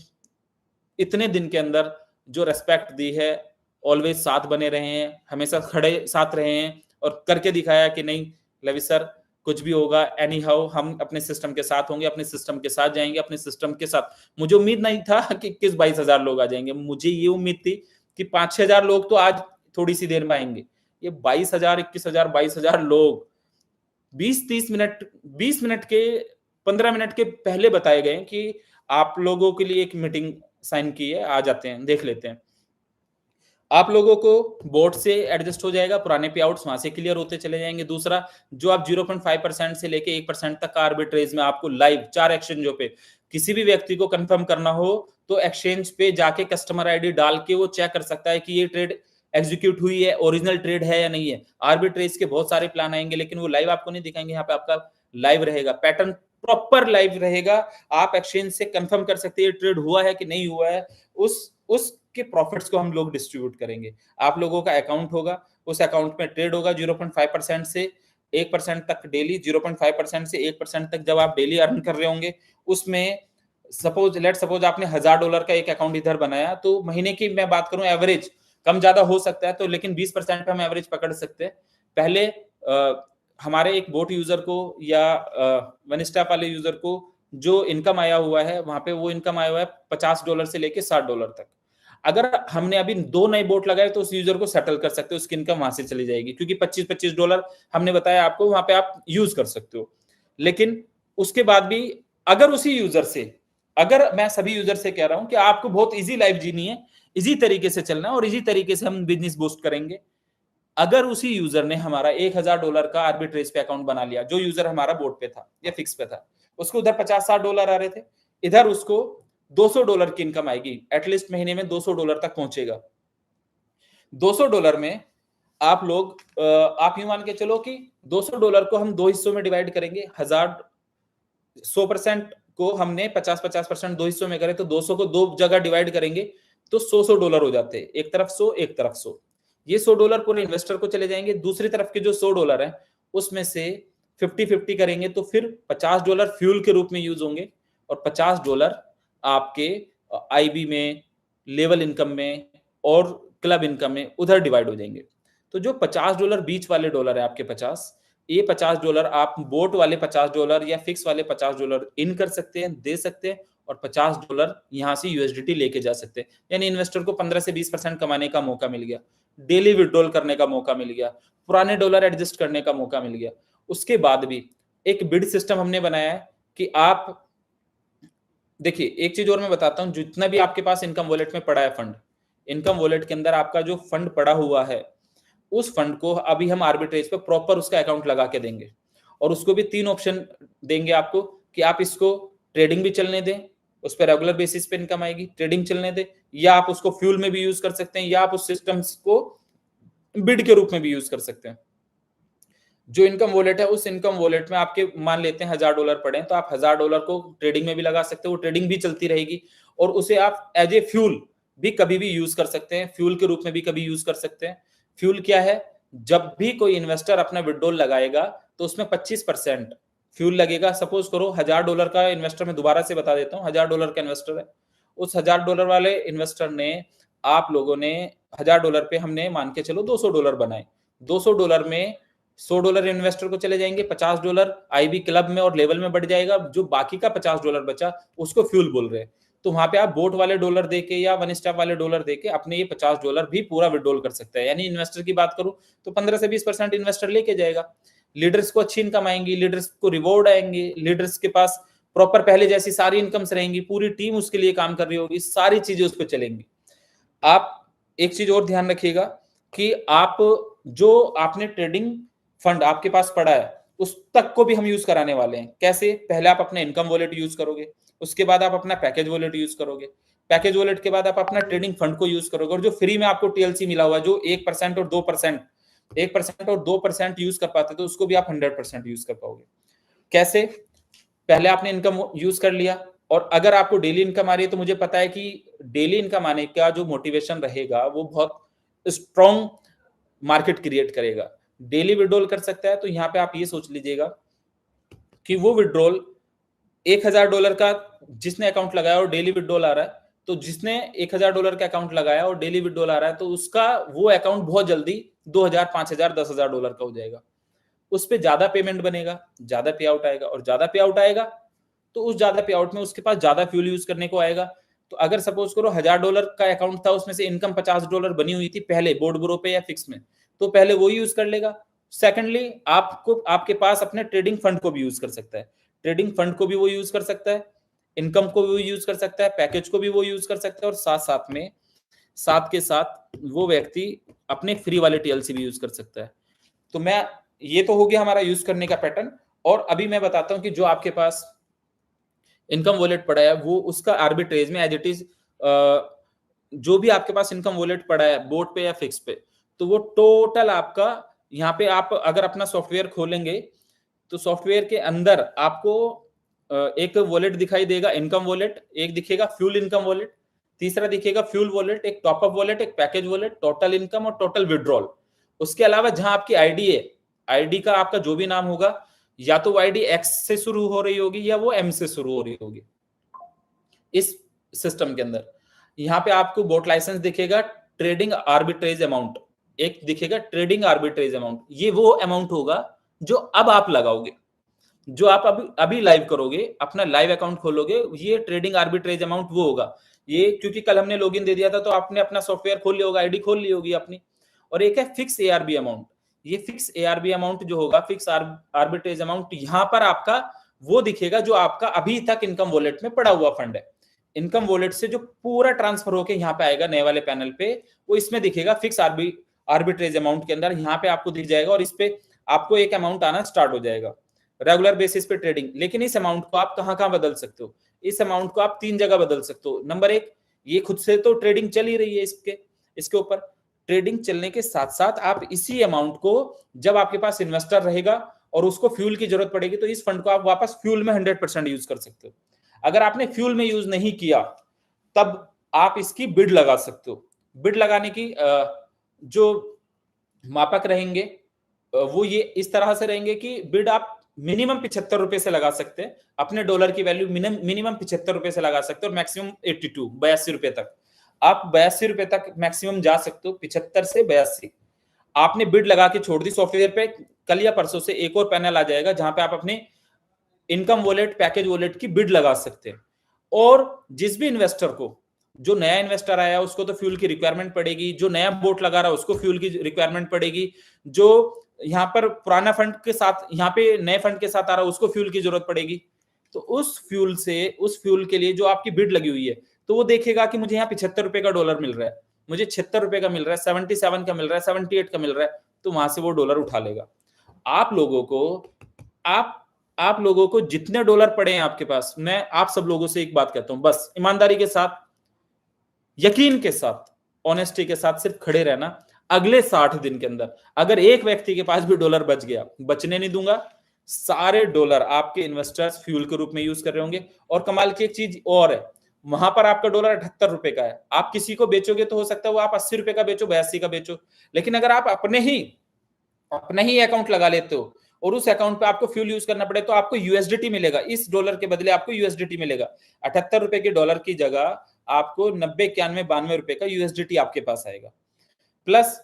इतने दिन के अंदर जो रिस्पेक्ट दी है, ऑलवेज साथ बने रहे हैं, हमेशा खड़े साथ रहे हैं और करके दिखाया कि नहीं लवी सर कुछ भी होगा एनी हाउ हम अपने सिस्टम के साथ होंगे, अपने सिस्टम के साथ जाएँगे, अपने सिस्टम के साथ मुझे उम्मीद नहीं था कि 21-22 हज़ार लोग आ जाएँगे। मुझे ये उम्मीद थी कि 5-6 हज़ार लोग तो आज थोड़ी-सी देर में आएँगे। ये 22,000, 21,000, 22,000 लोग 20-30 मिनट 20 मिनट के 15 मिनट के पहले बताए गए कि आप लोगों के लिए एक मीटिंग साइन की है, आ जाते हैं, देख लेते हैं। आप लोगों को बोर्ड से एडजस्ट हो जाएगा, पुराने पे-आउट्स वहाँ से क्लियर होते चले जाएँगे। दूसरा, जो आप 0.5% से लेके 1% तक का आर्बिट्रेज में आपको लाइव 4 एक्सचेंजों पे किसी भी व्यक्ति को कंफर्म करना हो, तो एक्सचेंज पे जाके कस्टमर आईडी डाल के वो चेक कर सकता है कि ये ट्रेड एग्जीक्यूट हुई है, ओरिजिनल ट्रेड है या नहीं है। आर्बिट्रेज के बहुत सारे प्लान आएँगे, लेकिन वो लाइव आपको नहीं दिखाएँगे। यहाँ पे आपका लाइव रहेगा, पैटर्न प्रॉपर लाइव रहेगा। आप एक्सचेंज से कंफर्म कर सकते हैं, ये ट्रेड हुआ है कि नहीं हुआ है। उसके प्रॉफिट्स को हम लोग डिस्ट्रीब्यूट करेंगे। आप लोगों का अकाउंट होगा, उस अकाउंट में ट्रेड होगा 0.5% से 1% तक डेली, 0.5% से 1% तक जब आप डेली अर्न कर रहे होंगे, उसमें सपोज आपने $1000 का एक अकाउंट इधर बनाया, तो महीने की मैं बात करूँ एवरेज कम ज्यादा हो सकता है, तो लेकिन 20% पे हम एवरेज पकड़ सकते हैं। पहले हमारे एक बोट यूजर को या वन स्टॉप वाले यूजर को जो इनकम आया हुआ है, वहां पे वो इनकम आया हुआ है $50 से लेके $60 तक। अगर हमने अभी 2 नए बोट लगाए तो उस यूजर को सेटल कर सकते हो, उसकी इनकम वहां से चली जाएगी, क्योंकि $25-25 हमने बताया आपको, वहां पे आप यूज कर सकते हो। लेकिन उसके बाद भी अगर उसी यूजर से, अगर मैं सभी यूजर से कह रहा हूं कि आपको बहुत इजी लाइफ जीनी है, इजी तरीके से चलना है और इजी तरीके से हम बिजनेस बूस्ट करेंगे। अगर उसी यूजर ने हमारा $1000 का आर्बिट्रेज पे अकाउंट बना लिया, जो यूजर हमारा बोर्ड पे था या फिक्स पे था, उसको उधर $50-60 आ रहे थे, इधर उसको $200 की इनकम आएगी, एटलीस्ट महीने में $200 तक पहुंचेगा। $200 में आप लोग आप यूं मान के चलो कि $200 को हम 2 हिस्सों में डिवाइड करेंगे। 100% को हमने 50-50% 2 हिस्सों में करे, तो 200 को 2 जगह डिवाइड करेंगे, तो $100 हो जाते हैं। एक तरफ 100, एक तरफ 100। ये $100 पूरे इन्वेस्टर को चले जाएंगे। दूसरी तरफ के जो $100 है, उसमें से 50-50 करेंगे, तो फिर $50 फ्यूल के रूप में यूज होंगे और $50 आपके आईबी में, लेवल इनकम में और क्लब इनकम में उधर डिवाइड हो जाएंगे। तो जो $50 बीच वाले डॉलर है आपके 50, ये $50 आप बोट वाले $50 या फिक्स वाले $50 इन कर सकते हैं, दे सकते हैं और $50 यहाँ से यूएसडीटी लेके जा सकते हैं। यानी इन्वेस्टर को 15 से 20% कमाने का मौका मिल गया, डेली विड्रॉल करने का मौका मिल गया, पुराने डॉलर एडजस्ट करने का मौका मिल गया। उसके बाद भी एक बिड सिस्टम हमने बनाया है कि आप देखिए, एक चीज और मैं बताता हूं, जितना भी आपके पास इनकम वॉलेट में पड़ा है फंड, इनकम वॉलेट के अंदर आपका जो फंड पड़ा हुआ है, उस फंड को अभी हम आर्बिट्रेज पे प्रॉपर उसका अकाउंट लगा के देंगे और उसको भी 3 ऑप्शन देंगे आपको कि आप इसको ट्रेडिंग भी चलने दें, उस पर रेगुलर बेसिस पे इनकम आएगी, ट्रेडिंग चलने दें, या आप उसको फ्यूल में भी यूज कर सकते हैं, या आप उस सिस्टम्स को बिड के रूप में भी यूज कर सकते हैं। जो इनकम वॉलेट है, उस इनकम वॉलेट में आपके मान लेते हैं $1000 पड़े, तो आप $1000 को ट्रेडिंग में भी लगा सकते हो, वो ट्रेडिंग भी चलती रहेगी और उसे आप एज ए फ्यूल भी कभी भी यूज कर सकते हैं, फ्यूल के रूप में भी कभी यूज कर सकते हैं। फ्यूल क्या है? जब भी कोई इन्वेस्टर अपना विड्रॉल लगाएगा तो उसमें 25% फ्यूल लगेगा। सपोज करो $1000 का इन्वेस्टर, मैं दोबारा से बता देता हूँ, $1000 का इन्वेस्टर है, उस $1000 वाले इन्वेस्टर ने, आप लोगों ने $1000 पे हमने मान के चलो $200 बनाए, $200 में $100 इन्वेस्टर को चले जाएंगे, $50 आईबी क्लब में और लेवल में बढ़ जाएगा, जो बाकी का $50 बचा उसको फ्यूल बोल रहे हैं। तो वहां पे आप बोट वाले डॉलर देके या वन स्टॉप वाले डॉलर देके अपने ये $50 भी पूरा विड्रॉल कर सकते हैं। यानी इन्वेस्टर की बात करूं तो 15 से 20% इन्वेस्टर लेके जाएगा। लीडर्स को अच्छी इनकम आएंगी, लीडर्स को रिवॉर्ड आएंगे, लीडर्स के पास प्रॉपर पहले जैसी सारी इनकम्स रहेंगी, पूरी टीम उसके लिए काम कर रही होगी, सारी चीजें उस पर चलेंगी। आप एक चीज और ध्यान रखिएगा कि आप जो आपने ट्रेडिंग फंड आपके पास पड़ा है, उस तक को भी हम यूज कराने वाले हैं। कैसे? पहले आप अपने इनकम वॉलेट यूज करोगे, उसके बाद आप अपना पैकेज वॉलेट यूज करोगे, पैकेज वॉलेट के बाद आप अपना ट्रेडिंग फंड को यूज करोगे, और जो फ्री में आपको टीएलसी मिला हुआ है, जो 1% और 2%, 1% और 2% यूज कर पाते, तो उसको भी आप 100% यूज कर पाओगे। कैसे? पहले आपने इनकम यूज कर लिया, और अगर आपको डेली इनकम आ रही है, तो मुझे पता है कि डेली इनकम आने का जो मोटिवेशन रहेगा वो बहुत स्ट्रॉन्ग मार्केट क्रिएट करेगा। डेली विड्रॉल कर सकता है, तो यहाँ पे आप ये सोच लीजिएगा कि वो विड्रॉल $1000 का जिसने अकाउंट लगाया और डेली विड्रॉल आ रहा है, तो जिसने $1000 का अकाउंट लगाया और डेली विड्रॉल आ रहा है, तो उसका वो अकाउंट बहुत जल्दी 2000, 5000, $10,000 का हो जाएगा। उस पे ज्यादा पेमेंट बनेगा, ज्यादा पे आउट आएगा, और ज्यादा पे आउट आएगा तो उस ज्यादा पे आउट में उसके पास ज्यादा फ्यूल यूज करने को आएगा। तो अगर सपोज करो $1000 का अकाउंट था, उसमें से इनकम $50 बनी हुई थी पहले बोर्ड ब्रो पे या फिक्स में, तो पहले वो यूज कर लेगा। सेकेंडली आपको आपके पास अपने ट्रेडिंग फंड को भी यूज कर सकता है, ट्रेडिंग फंड को भी वो यूज कर सकता है, इनकम को भी वो यूज कर सकता है, पैकेज को भी वो यूज कर सकता है, और साथ साथ में साथ के साथ वो व्यक्ति अपने फ्री वाले टीएलसी भी यूज कर सकता है। तो मैं ये तो हो गया हमारा यूज करने का पैटर्न। और अभी मैं बताता हूं कि जो आपके पास इनकम वॉलेट पड़ा है वो उसका आर्बिट्रेज में एज इट इज, जो भी आपके पास इनकम वॉलेट पड़ा है बोर्ड पे या फिक्स पे, तो वो टोटल आपका यहाँ पे आप अगर अपना सॉफ्टवेयर खोलेंगे तो सॉफ्टवेयर के अंदर आपको एक वॉलेट दिखाई देगा, इनकम वॉलेट, एक दिखेगा फ्यूल इनकम वॉलेट, तीसरा दिखेगा फ्यूल वॉलेट, एक टॉपअप वॉलेट, एक पैकेज वॉलेट, टोटल इनकम और टोटल विड्रॉल। उसके अलावा जहां आपकी आईडी है, आईडी का आपका जो भी नाम होगा, या तो वो आईडी एक्स से शुरू हो रही होगी या वो एम से शुरू हो रही होगी इस सिस्टम के अंदर। यहाँ पे आपको बोट लाइसेंस दिखेगा, ट्रेडिंग आर्बिट्रेज अमाउंट एक दिखेगा, ट्रेडिंग आर्बिट्रेज अमाउंट, ये वो अमाउंट होगा जो अब आप लगाओगे, जो आप अभी अभी लाइव करोगे, अपना लाइव अकाउंट खोलोगे, ये ट्रेडिंग आर्बिट्रेज अमाउंट वो होगा। ये क्योंकि कल हमने लॉगिन दे दिया था तो आपने अपना सॉफ्टवेयर खोल लिया होगा, आईडी खोल ली होगी अपनी। और एक है फिक्स एआरबी अमाउंट, ये फिक्स एआरबी अमाउंट जो होगा, फिक्स आर्बिट्रेज अमाउंट, यहां पर आपका वो दिखेगा जो आपका अभी तक इनकम वॉलेट में पड़ा हुआ फंड है। इनकम वॉलेट से जो पूरा ट्रांसफर होके यहाँ पे आएगा नए वाले पैनल पे, वो इसमें दिखेगा फिक्स आर्बिट्रेज अमाउंट के अंदर, यहाँ पे आपको दिख जाएगा, और इस पे आपको एक अमाउंट आना स्टार्ट हो जाएगा रेगुलर बेसिस पे ट्रेडिंग। लेकिन इस अमाउंट को आप कहां कहां बदल सकते हो? इस अमाउंट को आप 3 जगह बदल सकते हो। नंबर 1, ये खुद से तो ट्रेडिंग चल ही रही है इसके ऊपर, ट्रेडिंग चलने के साथ साथ आप इसी अमाउंट को जब आपके पास इन्वेस्टर रहेगा और उसको फ्यूल की जरूरत पड़ेगी तो इस फंड को आप वापस फ्यूल में 100% यूज कर सकते हो। अगर आपने फ्यूल में यूज नहीं किया तब आप इसकी बिड लगा सकते हो। बिड लगाने की जो मापक रहेंगे वो ये इस तरह से रहेंगे कि बिड आप मिनिमम 75 रुपए से लगा सकते हैं, अपने डॉलर की वैल्यू मिनिमम 75 रुपए से लगा सकते हो, और मैक्सिमम 82 रुपए तक आप 82 रुपए तक मैक्सिमम जा सकते हो, 75 से 82। आपने बिड लगा के छोड़ दी सॉफ्टवेयर पे, कल या परसों से एक और पैनल आ जाएगा जहां पे आप अपने इनकम वॉलेट, पैकेज वॉलेट की बिड लगा सकते हैं। और जिस भी इन्वेस्टर को, जो नया इन्वेस्टर आया उसको तो फ्यूल की रिक्वायरमेंट पड़ेगी, जो नया बोट लगा रहा है उसको फ्यूल की रिक्वायरमेंट पड़ेगी, जो यहाँ पर पुराना फंड के साथ, यहाँ पे नए फंड के साथ आ रहा है उसको फ्यूल की जरूरत पड़ेगी। तो उस फ्यूल के लिए जो आपकी बिड लगी हुई है, तो वो देखेगा कि मुझे यहाँ 75 रुपए का डॉलर मिल रहा है, मुझे 76 रुपए का मिल रहा है, 77 का मिल रहा है, 78 का मिल रहा है, तो वहां से वो डॉलर उठा लेगा। आप लोगों को जितने डॉलर पड़े हैं आपके पास, मैं आप सब लोगों से एक बात कहता हूं, बस ईमानदारी के साथ, यकीन के साथ, ऑनेस्टी के साथ सिर्फ खड़े रहना। अगले 60 दिन के अंदर अगर एक व्यक्ति के पास भी डॉलर बच गया, बचने नहीं दूंगा, सारे डॉलर आपके इन्वेस्टर्स फ्यूल के रूप में यूज कर रहे होंगे। और कमाल की एक चीज और है, वहां पर आपका डॉलर 78 रुपए का है, आप किसी को बेचोगे तो हो सकता है वो आप 80 रुपए का बेचो, 82 का बेचो, लेकिन अगर आप अपना ही अकाउंट लगा लेते हो और उस अकाउंट पे आपको फ्यूल यूज करना पड़े तो आपको यूएसडीटी मिलेगा, इस डॉलर के बदले आपको यूएसडीटी मिलेगा। 78 रुपए के डॉलर की जगह आपको 90, 91, 92 रुपए का यूएसडीटी आपके पास आएगा। प्लस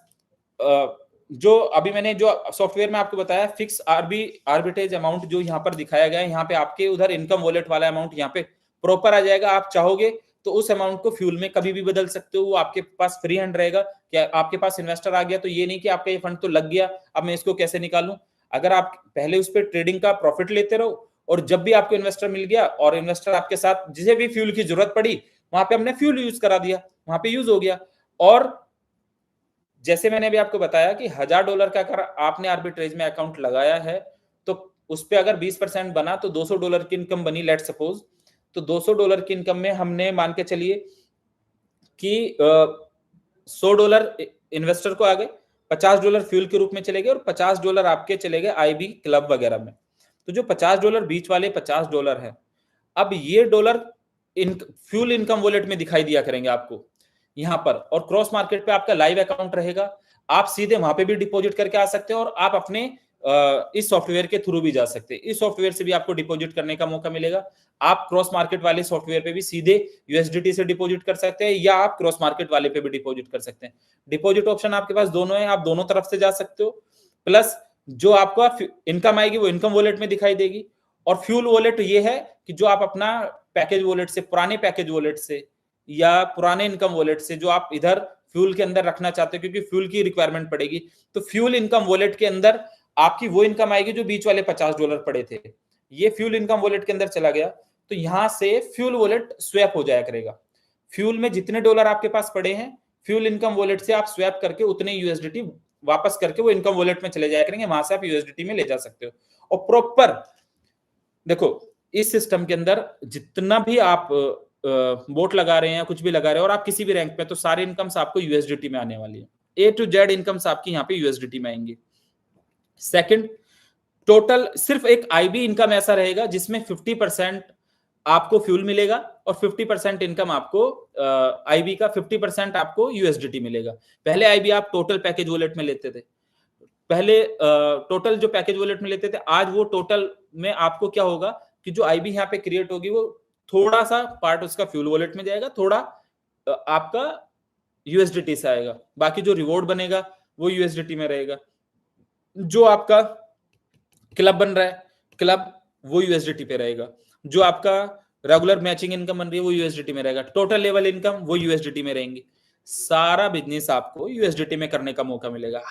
जो अभी मैंने जो सॉफ्टवेयर में आपको बताया, फिक्स आर्बिट्रेज अमाउंट जो यहाँ पर दिखाया गया है, यहाँ पे आपके उधर इनकम वॉलेट वाला अमाउंट यहाँ पे प्रॉपर आ जाएगा। आप चाहोगे तो उस अमाउंट को फ्यूल में कभी भी बदल सकते हो, वो आपके पास फ्री हैंड रहेगा। क्या आपके पास इन्वेस्टर आ गया तो ये नहीं कि आपका ये फंड तो लग गया, अब मैं इसको कैसे निकालूं। अगर आप पहले उस पर ट्रेडिंग का प्रॉफिट लेते रहो, और जब भी आपको इन्वेस्टर मिल गया और इन्वेस्टर आपके साथ जिसे भी फ्यूल की जरूरत पड़ी वहां पे हमने फ्यूल यूज करा दिया, वहां पे यूज हो गया। और जैसे मैंने अभी आपको बताया कि $1000 का अगर आपने आर्बिट्रेज में अकाउंट लगाया है तो उस पे अगर 20% बना तो $200 की इनकम बनी, लेट सपोज। तो $200 की इनकम में हमने मान के चलिए कि $100 इन्वेस्टर को आ गए, $50 फ्यूल के रूप में चले गए और $50 आपके चले गए आईबी क्लब वगैरह में। तो जो $50 बीच वाले $50 है, अब ये डॉलर फ्यूल इनकम वॉलेट में दिखाई दिया करेंगे आपको यहाँ पर। और क्रॉस मार्केट पे आपका लाइव अकाउंट रहेगा, आप सीधे वहां पे भी डिपॉजिट करके आ सकते हो और आप अपने इस सॉफ्टवेयर के थ्रू भी जा सकते हैं। इस सॉफ्टवेयर से भी आपको डिपॉजिट करने का मौका मिलेगा। आप क्रॉस मार्केट वाले सॉफ्टवेयर पे भी सीधे यूएसडीटी से डिपॉजिट कर सकते हैं या आप क्रॉस मार्केट वाले पे भी डिपॉजिट कर सकते हैं। डिपॉजिट ऑप्शन आपके पास दोनों है, आप दोनों तरफ से जा सकते हो। प्लस जो आपका इनकम आएगी वो इनकम वॉलेट में दिखाई देगी। और फ्यूल वॉलेट ये है कि जो आप अपना पैकेज वॉलेट से, पुराने पैकेज वॉलेट से या पुराने इनकम वॉलेट से जो आप इधर फ्यूल के अंदर रखना चाहते हो, क्योंकि फ्यूल की रिक्वायरमेंट पड़ेगी, तो फ्यूल इनकम वॉलेट के अंदर आपकी वो इनकम आएगी जो बीच वाले $50 पड़े थे, ये फ्यूल इनकम वॉलेट के अंदर चला गया। तो यहां से फ्यूल वॉलेट स्वैप हो जाया करेगा। फ्यूल में जितने डॉलर आपके पास पड़े हैं, फ्यूल इनकम वॉलेट से आप स्वैप करके उतने यूएसडीटी वापस करके वो इनकम वॉलेट में चले जाया करेंगे, वहां से आप यूएसडीटी में ले जा सकते हो। और प्रॉपर देखो, इस सिस्टम के अंदर जितना भी आप बोट लगा रहे हैं, कुछ भी लगा रहे हैं और आप किसी भी रैंक पे, तो सारे इनकम्स आपको यूएसडीटी में आने वाली है। ए टू जेड इनकम्स आपकी यहाँ पे यूएसडीटी में आएंगी। सेकंड, टोटल सिर्फ एक आईबी इनकम ऐसा रहेगा जिसमें 50% आपको फ्यूल मिलेगा और 50% इनकम आपको आईबी का 50% आपको यूएसडीटी मिलेगा। पहले आईबी आप टोटल पैकेज वॉलेट में लेते थे, पहले टोटल जो पैकेज वॉलेट में लेते थे, आज वो टोटल में आपको क्या होगा कि जो आईबी यहाँ पे क्रिएट होगी वो थोड़ा सा पार्ट उसका फ्यूल वॉलेट में जाएगा, थोड़ा आपका यूएसडीटी से आएगा, बाकी जो रिवॉर्ड बनेगा वो यूएसडीटी में रहेगा। जो आपका क्लब बन रहा है, क्लब वो यूएसडीटी पे रहेगा। जो आपका रेगुलर मैचिंग इनकम बन रही है वो यूएसडीटी में रहेगा। टोटल लेवल इनकम वो यूएसडीटी में रहेंगी। सारा बिजनेस आपको यूएसडीटी में करने का मौका मिलेगा।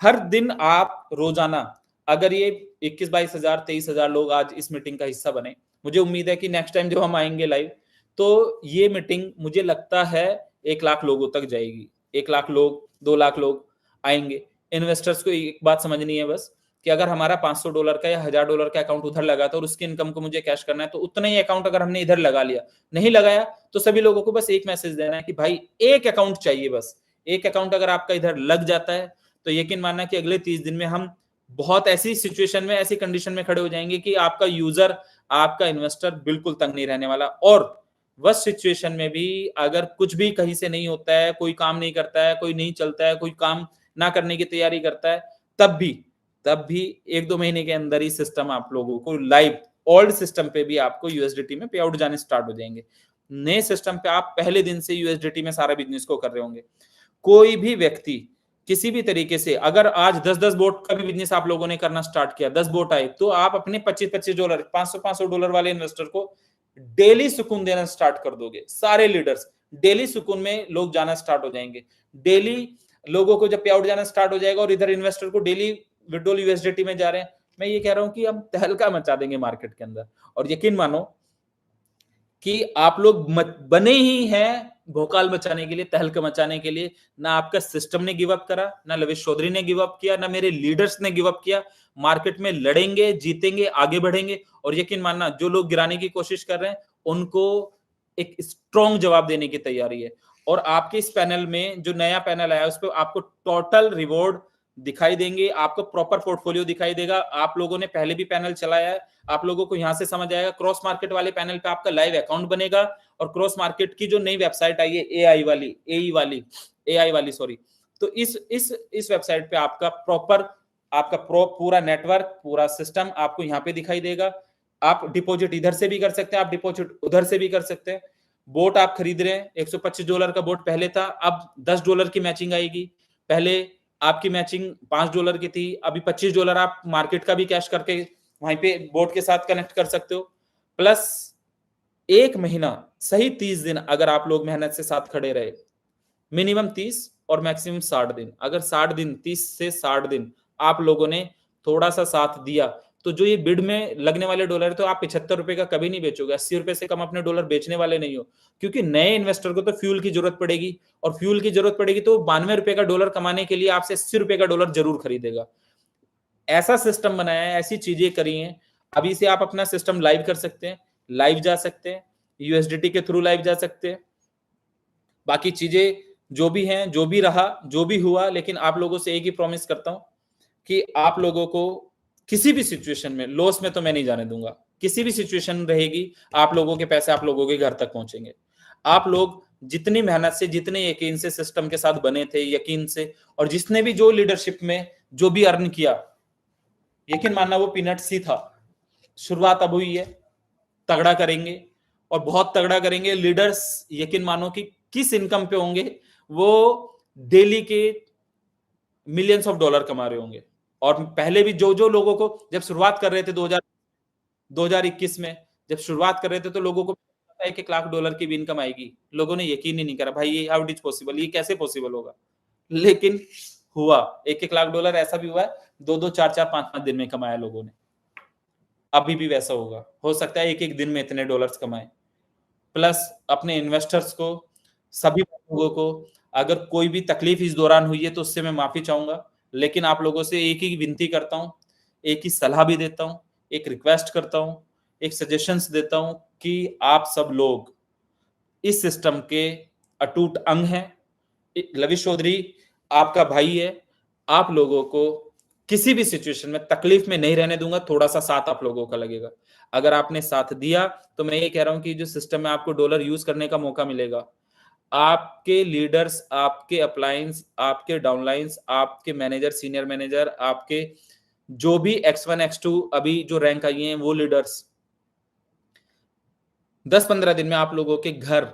हर दिन आप रोजाना, अगर ये 21-22 हजार 23,000 लोग आज इस मीटिंग का हिस्सा बने, मुझे उम्मीद है कि नेक्स्ट टाइम जब हम आएंगे लाइव, तो ये मीटिंग मुझे लगता है 1 लाख लोगों तक जाएगी। 1 लाख लोग, 2 लाख लोग आएंगे। इन्वेस्टर्स को एक बात समझनी है बस, कि अगर हमारा $500 का या $1000 का अकाउंट उधर लगा था और उसकी इनकम को मुझे कैश करना है, तो उतना ही अकाउंट अगर हमने इधर लगा लिया, नहीं लगाया, तो सभी लोगों को बस एक मैसेज देना है कि भाई एक अकाउंट चाहिए। बस एक अकाउंट अगर आपका इधर लग जाता है, तो यकीन मानना कि अगले 30 दिन में हम बहुत ऐसी सिचुएशन में, ऐसी कंडीशन में खड़े हो जाएंगे कि आपका यूजर, आपका इन्वेस्टर बिल्कुल तंग नहीं रहने वाला। और वर्स्ट सिचुएशन में भी अगर कुछ भी कहीं से नहीं होता है, कोई काम नहीं करता है, कोई नहीं चलता है, कोई काम ना करने की तैयारी करता है, तब भी 1-2 महीने के अंदर ही सिस्टम आप लोगों को लाइव, ओल्ड सिस्टम पे भी आपको यूएसडीटी में पे आउट जाने स्टार्ट हो जाएंगे। नए सिस्टम पे आप पहले दिन से यूएसडीटी में सारा बिजनेस को कर रहे होंगे। कोई भी व्यक्ति किसी भी तरीके से, अगर आज 10-10 बोट का भी बिजनेस आप लोगों ने करना स्टार्ट किया, 10 बोट आए, तो आप अपने $25-25, $500-500 वाले इन्वेस्टर को डेली सुकून देना स्टार्ट कर दोगे। सारे लीडर्स डेली सुकून में लोग जाना स्टार्ट हो जाएंगे। डेली लोगों को जब पे आउट जाना स्टार्ट हो जाएगा और इधर इन्वेस्टर को डेली विड्रॉल यूएसडीटी में जा रहे हैं, मैं ये कह रहा हूं कि हम तहलका मचा देंगे मार्केट के अंदर। और यकीन मानो कि आप लोग बने ही हैं भोकाल मचाने के लिए, तहलका मचाने के लिए। ना आपका सिस्टम ने गिव अप करा, ना लविश चौधरी ने गिव अप किया, ना मेरे लीडर्स ने गिव अप किया। मार्केट में लड़ेंगे, जीतेंगे, आगे बढ़ेंगे। और यकीन मानना, जो लोग गिराने की कोशिश कर रहे हैं उनको एक स्ट्रॉन्ग जवाब देने की तैयारी है। और आपके इस पैनल में जो नया पैनल आया, उस पर आपको टोटल रिवॉर्ड दिखाई देंगे, आपको प्रॉपर पोर्टफोलियो दिखाई देगा। आप लोगों ने पहले भी पैनल चलाया है, आप लोगों को यहां से समझ आएगा। क्रॉस मार्केट वाले पैनल पे आपका लाइव अकाउंट बनेगा और क्रॉस मार्केट की जो नई वेबसाइट आई है एआई वाली सॉरी, तो इस वेबसाइट पे आपका प्रॉपर, आपका पूरा नेटवर्क, पूरा सिस्टम आपको यहाँ पे दिखाई देगा। आप डिपॉजिट इधर से भी कर सकते हैं, आप डिपॉजिट उधर से भी कर सकते हैं। बोट आप खरीद रहे हैं, $125 का बोट पहले था, अब $10 की मैचिंग आएगी। पहले आपकी मैचिंग $5 की थी, अभी $25 आप मार्केट का भी कैश करके वहीं पे बोट के साथ कनेक्ट कर सकते हो। प्लस 1 महीना, सही 30 दिन अगर आप लोग मेहनत से साथ खड़े रहे, मिनिमम 30 और मैक्सिमम 60 दिन, अगर 60 दिन, 30 से 60 दिन आप लोगों ने थोड़ा सा साथ दिया, तो जो ये बिड में लगने वाले डॉलर, तो आप $75 का कभी नहीं बेचोगे। $80 से कम अपने डॉलर बेचने वाले नहीं हो, क्योंकि नए इन्वेस्टर को तो फ्यूल की जरूरत पड़ेगी, और फ्यूल की जरूरत पड़ेगी तो $92 का डॉलर कमाने के लिए आपसे $80 का डॉलर जरूर खरीदेगा। ऐसा सिस्टम बनाया है, ऐसी चीजें करी हैं। अभी से आप अपना सिस्टम लाइव कर सकते हैं, लाइव जा सकते हैं, यूएसडीटी के थ्रू लाइव जा सकते हैं। बाकी चीजें जो भी हैं, जो भी रहा, जो भी हुआ, लेकिन आप लोगों से एक ही प्रॉमिस करता हूं कि आप लोगों को किसी भी सिचुएशन में, लॉस में तो मैं नहीं जाने दूंगा। किसी भी सिचुएशन रहेगी, आप लोगों के पैसे आप लोगों के घर तक पहुंचेंगे। आप लोग जितनी मेहनत से, जितने यकीन से सिस्टम के साथ बने थे, यकीन से, और जिसने भी जो लीडरशिप में जो भी अर्न किया, यकीन मानना वो पीनट्स ही था। शुरुआत अब हुई है, तगड़ा करेंगे और बहुत तगड़ा करेंगे। लीडर्स यकीन मानो कि किस इनकम पे होंगे, वो डेली के मिलियंस ऑफ डॉलर कमा रहे होंगे। और पहले भी जो जो लोगों को जब शुरुआत कर रहे थे 2021 में, जब शुरुआत कर रहे थे तो लोगों को 1-1 लाख डॉलर की भी इनकम आएगी। लोगों ने यकीन ही नहीं करा, भाई ये हाउ इट इज पॉसिबल, ये कैसे पॉसिबल होगा। लेकिन हुआ, 1-1 लाख डॉलर ऐसा भी हुआ है 2-2, 4-4, 5-5 दिन में कमाया लोगों ने। अभी भी वैसा होगा, हो सकता है 1-1 दिन में इतने डॉलर्स कमाए। प्लस अपने इन्वेस्टर्स को, सभी लोगों को, अगर कोई भी तकलीफ इस दौरान हुई है तो उससे मैं माफी चाहूंगा। लेकिन आप लोगों से एक ही विनती करता हूं, एक ही सलाह भी देता हूं, एक रिक्वेस्ट करता हूं, एक सजेशंस देता हूं कि आप सब लोग इस सिस्टम के अटूट अंग हैं। लविश चौधरी आपका भाई है, आप लोगों को किसी भी सिचुएशन में तकलीफ में नहीं रहने दूंगा। थोड़ा सा साथ आप लोगों का लगेगा। अगर आपने साथ दिया तो मैं ये कह रहा हूं कि जो सिस्टम में आपको डॉलर यूज करने का मौका मिलेगा, आपके लीडर्स, आपके अपलायंस, आपके डाउनलाइंस, आपके मैनेजर, सीनियर मैनेजर, आपके जो भी X1 X2 अभी जो रैंक आई हैं वो लीडर्स 10-15 दिन में आप लोगों के घर,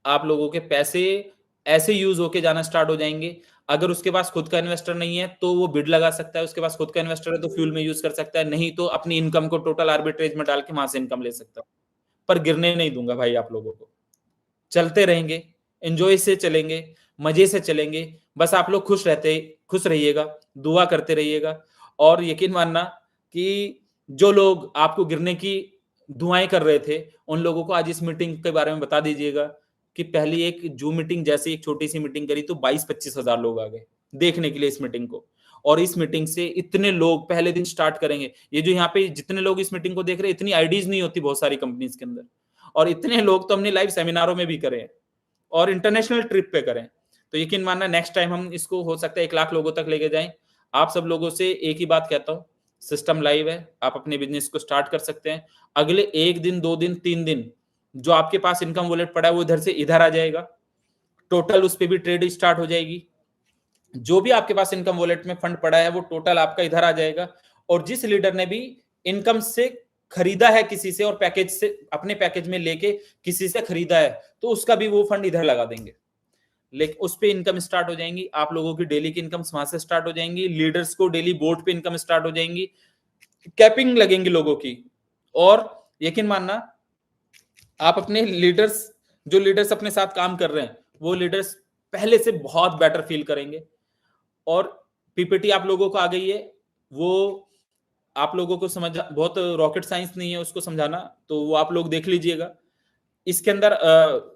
आप लोगों के पैसे ऐसे यूज होके जाना स्टार्ट हो जाएंगे। अगर उसके पास खुद का इन्वेस्टर नहीं है तो वो बिड लगा सकता है, उसके पास खुद का इन्वेस्टर है तो फ्यूल में यूज कर सकता है, नहीं तो अपनी इनकम को टोटल आर्बिट्रेज में डाल के वहां से इनकम ले सकता है। पर गिरने नहीं दूंगा भाई आप लोगों को। चलते रहेंगे, एंजॉय से चलेंगे, मजे से चलेंगे। बस आप लोग खुश रहिएगा, दुआ करते रहिएगा। और यकीन मानना कि जो लोग आपको गिरने की दुआएं कर रहे थे, उन लोगों को आज इस मीटिंग के बारे में बता दीजिएगा कि पहली एक जूम मीटिंग जैसे एक छोटी सी मीटिंग करी तो 22-25 हजार लोग आ गए देखने के लिए इस मीटिंग को। और इस मीटिंग से इतने लोग पहले दिन स्टार्ट करेंगे। ये जो यहाँ पे जितने लोग इस मीटिंग को देख रहे हैं, इतनी आईडीज नहीं होती बहुत सारी कंपनीज के अंदर। और इतने लोग तो हमने लाइव सेमिनारों में भी करे और इंटरनेशनल ट्रिप पे करें। तो यकीन मानना नेक्स्ट टाइम हम इसको हो सकता है 1 लाख लोगों तक लेके जाएं। आप सब लोगों से एक ही बात कहता हूं, सिस्टम लाइव है, आप अपने बिजनेस को स्टार्ट कर सकते हैं। अगले 1 दिन, 2 दिन, 3 दिन जो आपके पास इनकम वॉलेट पड़ा है वो इधर से इधर आ जाएगा, टोटल उस पर भी ट्रेड स्टार्ट हो जाएगी। जो भी आपके पास इनकम वॉलेट में फंड पड़ा है वो टोटल आपका इधर आ जाएगा। और जिस लीडर ने भी इनकम से खरीदा है किसी से और पैकेज से अपने पैकेज में लेके किसी से खरीदा है तो उसका भी वो फंड इधर लगा देंगे। लेकिन उस पे इनकम स्टार्ट हो जाएंगी, आप लोगों की डेली की इनकम वहां से स्टार्ट हो जाएंगी। लीडर्स को डेली बोर्ड पे इनकम स्टार्ट हो जाएंगी, कैपिंग लगेंगी लोगों की। और यकीन मानना आप अपने लीडर्स, जो लीडर्स अपने साथ काम कर रहे हैं वो लीडर्स पहले से बहुत बेटर फील करेंगे। और पीपीटी आप लोगों को आ गई है, वो आप लोगों को समझ, बहुत रॉकेट साइंस नहीं है उसको समझाना, तो वो आप लोग देख लीजिएगा। इसके अंदर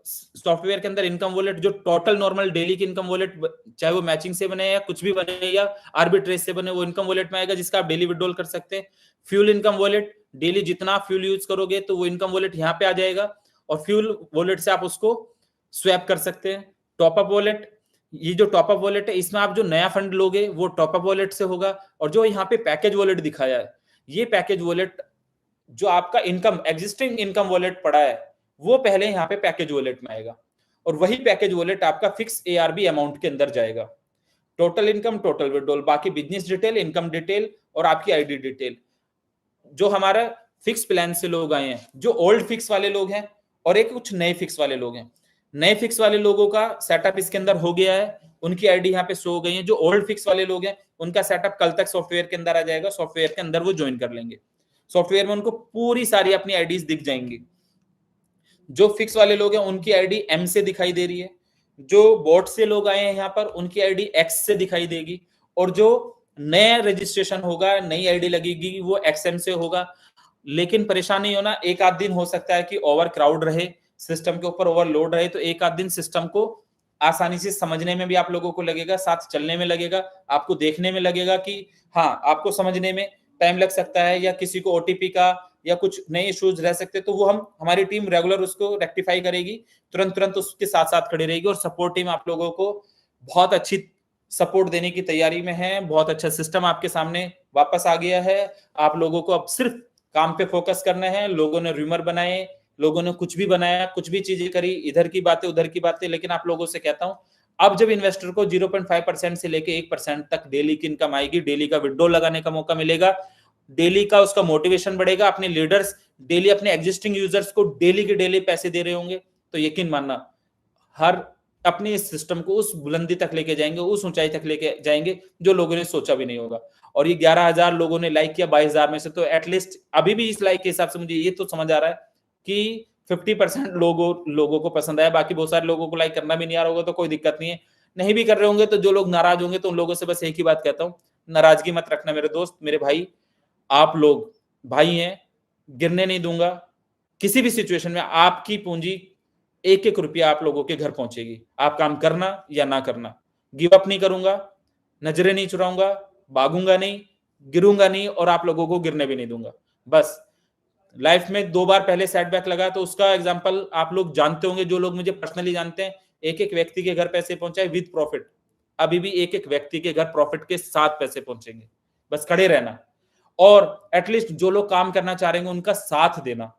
सॉफ्टवेयर के अंदर इनकम वॉलेट जो टोटल नॉर्मल डेली की इनकम वॉलेट, चाहे वो मैचिंग से बने या कुछ भी बने या आर्बिट्रेज से बने, वो इनकम वॉलेट में आएगा जिसका आप डेली विड्रॉल कर सकते हैं। फ्यूल इनकम वॉलेट, डेली जितना फ्यूल यूज करोगे तो वो इनकम वॉलेट यहाँ पे आ जाएगा और फ्यूल वॉलेट से आप उसको स्वैप कर सकते हैं। टॉपअप वॉलेट, ये जो टॉपअप वॉलेट है इसमें आप जो नया फंड लोगे वो टॉपअप वॉलेट से होगा। और जो यहाँ पे पैकेज वॉलेट दिखाया है, ये पैकेज वॉलेट जो आपका इनकम एग्जिस्टिंग इनकम वॉलेट पड़ा है वो पहले यहाँ पे पैकेज वॉलेट में आएगा और वही पैकेज वॉलेट आपका फिक्स ARB अमाउंट के अंदर जाएगा। टोटल इनकम, टोटल विड्रॉल, बाकी बिजनेस डिटेल, इनकम डिटेल और आपकी आईडी डिटेल। जो हमारा फिक्स प्लान से लोग आए हैं, जो ओल्ड फिक्स वाले लोग हैं और एक कुछ नए फिक्स वाले लोग हैं। नए फिक्स वाले लोगों का सेटअप इसके अंदर हो गया है, उनकी आईडी यहाँ पे शो हो गई है। जो ओल्ड फिक्स वाले लोग हैं उनका सेटअप कल तक सॉफ्टवेयर के अंदर आ जाएगा, सॉफ्टवेयर के अंदर वो ज्वाइन कर लेंगे। सॉफ्टवेयर में उनको पूरी सारी अपनी आईडीज दिख जाएंगी। जो फिक्स वाले लोग हैं उनकी आईडी M से दिखाई दे रही है, जो बोट से लोग आए हैं यहाँ पर उनकी आईडी X से दिखाई देगी, और जो नया रजिस्ट्रेशन होगा, नई आईडी लगेगी, वो XM से होगा। लेकिन परेशान नहीं होना, एक आध दिन हो सकता है कि ओवर क्राउड रहे, सिस्टम के ऊपर ओवरलोड रहे, तो एक आध दिन सिस्टम को आसानी से समझने में भी आप लोगों को लगेगा, साथ चलने में लगेगा, आपको देखने में लगेगा कि हाँ, आपको समझने में टाइम लग सकता है या किसी को OTP का या कुछ नए इश्यूज रह सकते हैं, तो वो हमारी टीम रेगुलर उसको रेक्टिफाई करेगी, तुरंत उसके साथ साथ खड़ी रहेगी। और सपोर्ट टीम आप लोगों को बहुत अच्छी सपोर्ट देने की तैयारी में है। बहुत अच्छा सिस्टम आपके सामने वापस आ गया है। आप लोगों को अब सिर्फ काम पे फोकस करना है। लोगों ने रूमर बनाए, लोगों ने कुछ भी बनाया, कुछ भी चीजें करी, इधर की बातें उधर की बातें, लेकिन आप लोगों से कहता हूं, अब जब इन्वेस्टर को 0.5% से लेके 1% तक डेली की इनकम आएगी, डेली का विड्रॉल लगाने का मौका मिलेगा, डेली का उसका मोटिवेशन बढ़ेगा, अपने लीडर्स डेली अपने एग्जिस्टिंग यूजर्स को डेली के डेली पैसे दे रहे होंगे, तो यकीन मानना हर अपने इस सिस्टम को उस बुलंदी तक लेके जाएंगे, उस ऊंचाई तक लेके जाएंगे जो लोगों ने सोचा भी नहीं होगा। और ये 11,000 लोगों ने लाइक किया 22,000 में से, तो एटलीस्ट अभी भी इस लाइक के हिसाब से मुझे ये तो समझ आ रहा है कि 50% लोगों को पसंद आया, बाकी बहुत सारे लोगों को लाइक करना भी नहीं आ रहा होगा तो कोई दिक्कत नहीं है। नहीं भी कर रहे होंगे तो जो लोग नाराज होंगे तो उन लोगों से बस एक ही बात कहता हूं, नाराजगी मत रखना मेरे दोस्त, मेरे भाई, आप लोग भाई हैं, गिरने नहीं दूंगा किसी भी सिचुएशन में। आपकी पूंजी एक एक रुपया आप लोगों के घर पहुंचेगी, आप काम करना या ना करना। गिव अप नहीं करूंगा, नजरें नहीं चुराऊंगा, भागूंगा नहीं, गिरूंगा नहीं और आप लोगों को गिरने भी नहीं दूंगा। बस लाइफ में 2 बार पहले सेटबैक लगा तो उसका एग्जांपल आप लोग जानते होंगे, जो लोग मुझे पर्सनली जानते हैं, एक एक व्यक्ति के घर पैसे पहुंचाए विद प्रॉफिट, अभी भी एक एक व्यक्ति के घर प्रॉफिट के साथ पैसे पहुंचेंगे। बस खड़े रहना और एटलीस्ट जो लोग काम करना चाह रहे हैं उनका साथ देना,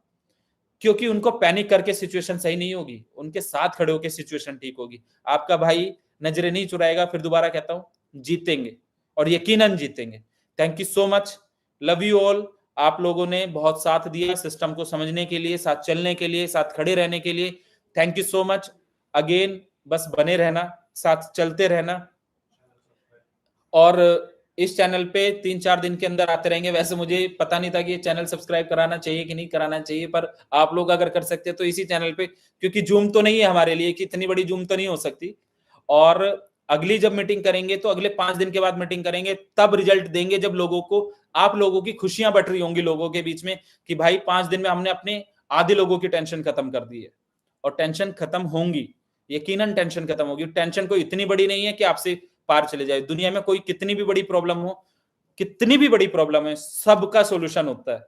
क्योंकि उनको पैनिक करके सिचुएशन सही नहीं होगी, उनके साथ खड़े होकर सिचुएशन ठीक होगी। आपका भाई नजरें नहीं चुराएगा, फिर दोबारा कहता हूं जीतेंगे और यकीनन जीतेंगे। Thank you so much, love you all. आप लोगों ने बहुत साथ दिया सिस्टम को समझने के लिए, साथ चलने के लिए, साथ खड़े रहने के लिए। Thank you so much again. बस बने रहना, साथ चलते रहना और इस चैनल पे 3-4 दिन के अंदर आते रहेंगे। वैसे मुझे पता नहीं था कि ये चैनल सब्सक्राइब कराना चाहिए कि नहीं कराना चाहिए, पर आप लोग अगर कर सकते हैं तो इसी चैनल पे, क्योंकि जूम तो नहीं है हमारे लिए कि इतनी बड़ी जूम तो नहीं हो सकती। और अगली जब मीटिंग करेंगे तो अगले 5 दिन के बाद मीटिंग करेंगे, तब रिजल्ट देंगे जब लोगों को, आप लोगों की खुशियां बट रही होंगी लोगों के बीच में कि भाई 5 दिन में हमने अपने आधे लोगों की टेंशन खत्म कर दी है। और टेंशन खत्म होंगी, यकीनन टेंशन खत्म होगी। टेंशन कोई इतनी बड़ी नहीं है कि आपसे पार चले जाए। दुनिया में कोई कितनी भी बड़ी प्रॉब्लम हो, कितनी भी बड़ी प्रॉब्लम है, सबका सॉल्यूशन होता है।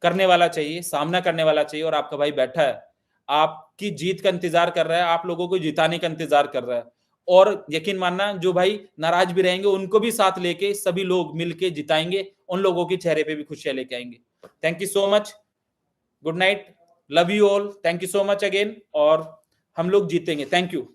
करने वाला चाहिए, सामना करने वाला चाहिए। और आपका भाई बैठा है, आपकी जीत का इंतजार कर रहा है, आप लोगों को जिताने का इंतजार कर रहा है। और यकीन मानना जो भाई नाराज भी रहेंगे उनको भी साथ लेके सभी लोग मिलके जिताएंगे, उन लोगों के चेहरे पे भी खुशियां लेके आएंगे। Thank you so much, good night, love you all, thank you so much again, और हम लोग जीतेंगे। Thank you.